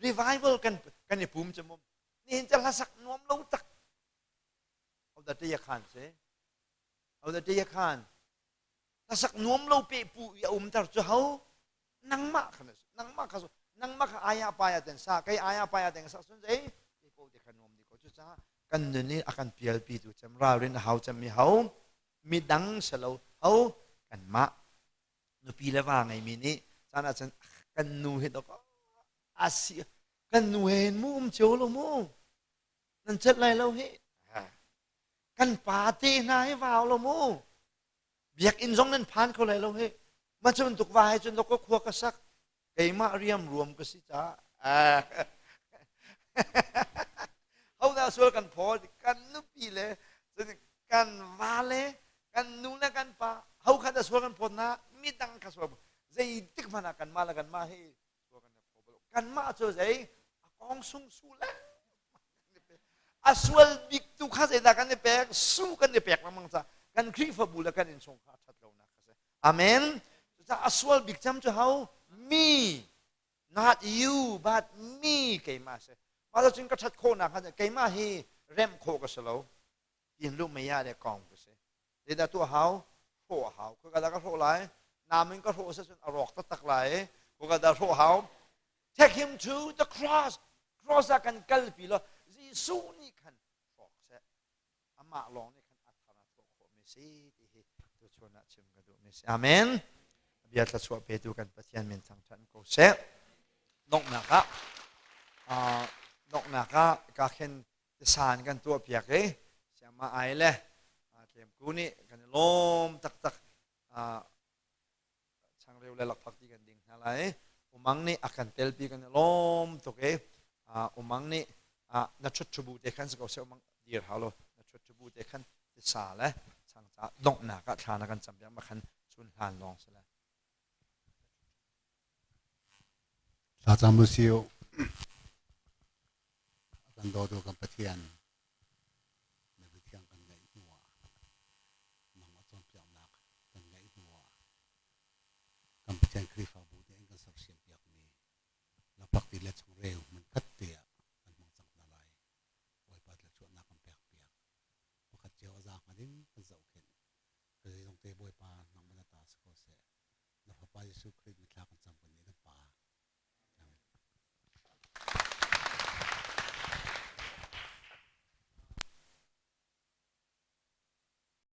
revival กันในภูมิจมุมนี่เห็นจะละสักน้อมเราตักเอาแต่ที่ยาคานเสเอาแต่ที่ยาคานละสักน้อมเราเปปูอย่าอุ้มตาจะเขานังมาขนาดนังมาขสุนังมาขอายาปายาเต็นซาใครอายาปายาเต็นซาส่วนใจที่เขาเด็กขนมดีก็จะจ้ากันเดี๋ยวนี้อาการเปลี่ยนปีตุจำราเรื่องเขาจะมีเขามีดังเสลาเขากันมานุปีละว่าไงมีนี้จานาจันกันนูเห็นแล้วก็อาเซียกันนูเห็นมุมเจียวละมุมนั่นเช็ดไรเราเฮกันปาร์ตี้นายว่าวละมุมเบียกอินซงนั้นผ่านเขาไรเราเฮมันจะมันตุกวายจนเราก็ครัวกระซักไก่มาเรียมรวมกันสิจ้าเขาได้ส่วนกันพอกันนุปีเลยกันวาเลยกันนูนะกันปาเขาขัดส่วนกันพอนะมีตังค์กันส่วนใจติ๊กมันกันมาละกันมาให้กันมาเจอใจกองสุ่งสู้แล้วอาสวลบิกตุข้าใจตากันเนี่ยแปลกสู้กันเนี่ยแปลกมั้งจ้ะกันครีฟบุลกันอินทรงข้าชัดเรานะอาเมนจะอาสวลบิกจำจะเขา me not you but me เกี่ยมาเสมาจะจึงกระชัดโคนักกันเกี่ยมาให้เริ่มโคกันเสแล้วยินลูกไม่ยากเด็กกองกันเสเดี๋ยวตัวเขาโผล่เขาคือกันแล้วก็โผล่ไหลน้ำมันก็โผล่ซะจนอรอกตักไหลคือกันแล้วโผล่เขา take him to the cross akan kalpi lo Yesu ni kan frok se ama long ni kan athana to kho me se ti he to chona chim ga do me se amen bia ta chwa pe tu kan pathian men thang than ko se nok na ka ka khen san kan tu piak e siama ai le tlem ku ni kan lom tak chang reu le lak phak ti kan ding halai umang ni akan telpi kan lom to ke umang ni na chut chubu te khan ko se umang dir halo na chut chubu te khan ti sa le chang cha dong na ka thana kan champiang ma khan chun han long se la sa chamusio kan do do kan pathian na bithiang kan ngai nuwa nang aton piang nak kan ngai nuwa kan pathian krifa bu te kan sak siam piak ni la pak ti let chung reu man khat te kan mang chang na lai oi pat la chuan na kan piak piak pakhat cheu za ngadin kan zau khen ke dong te boy pa nang mana ta sko se la pa Jesu Christ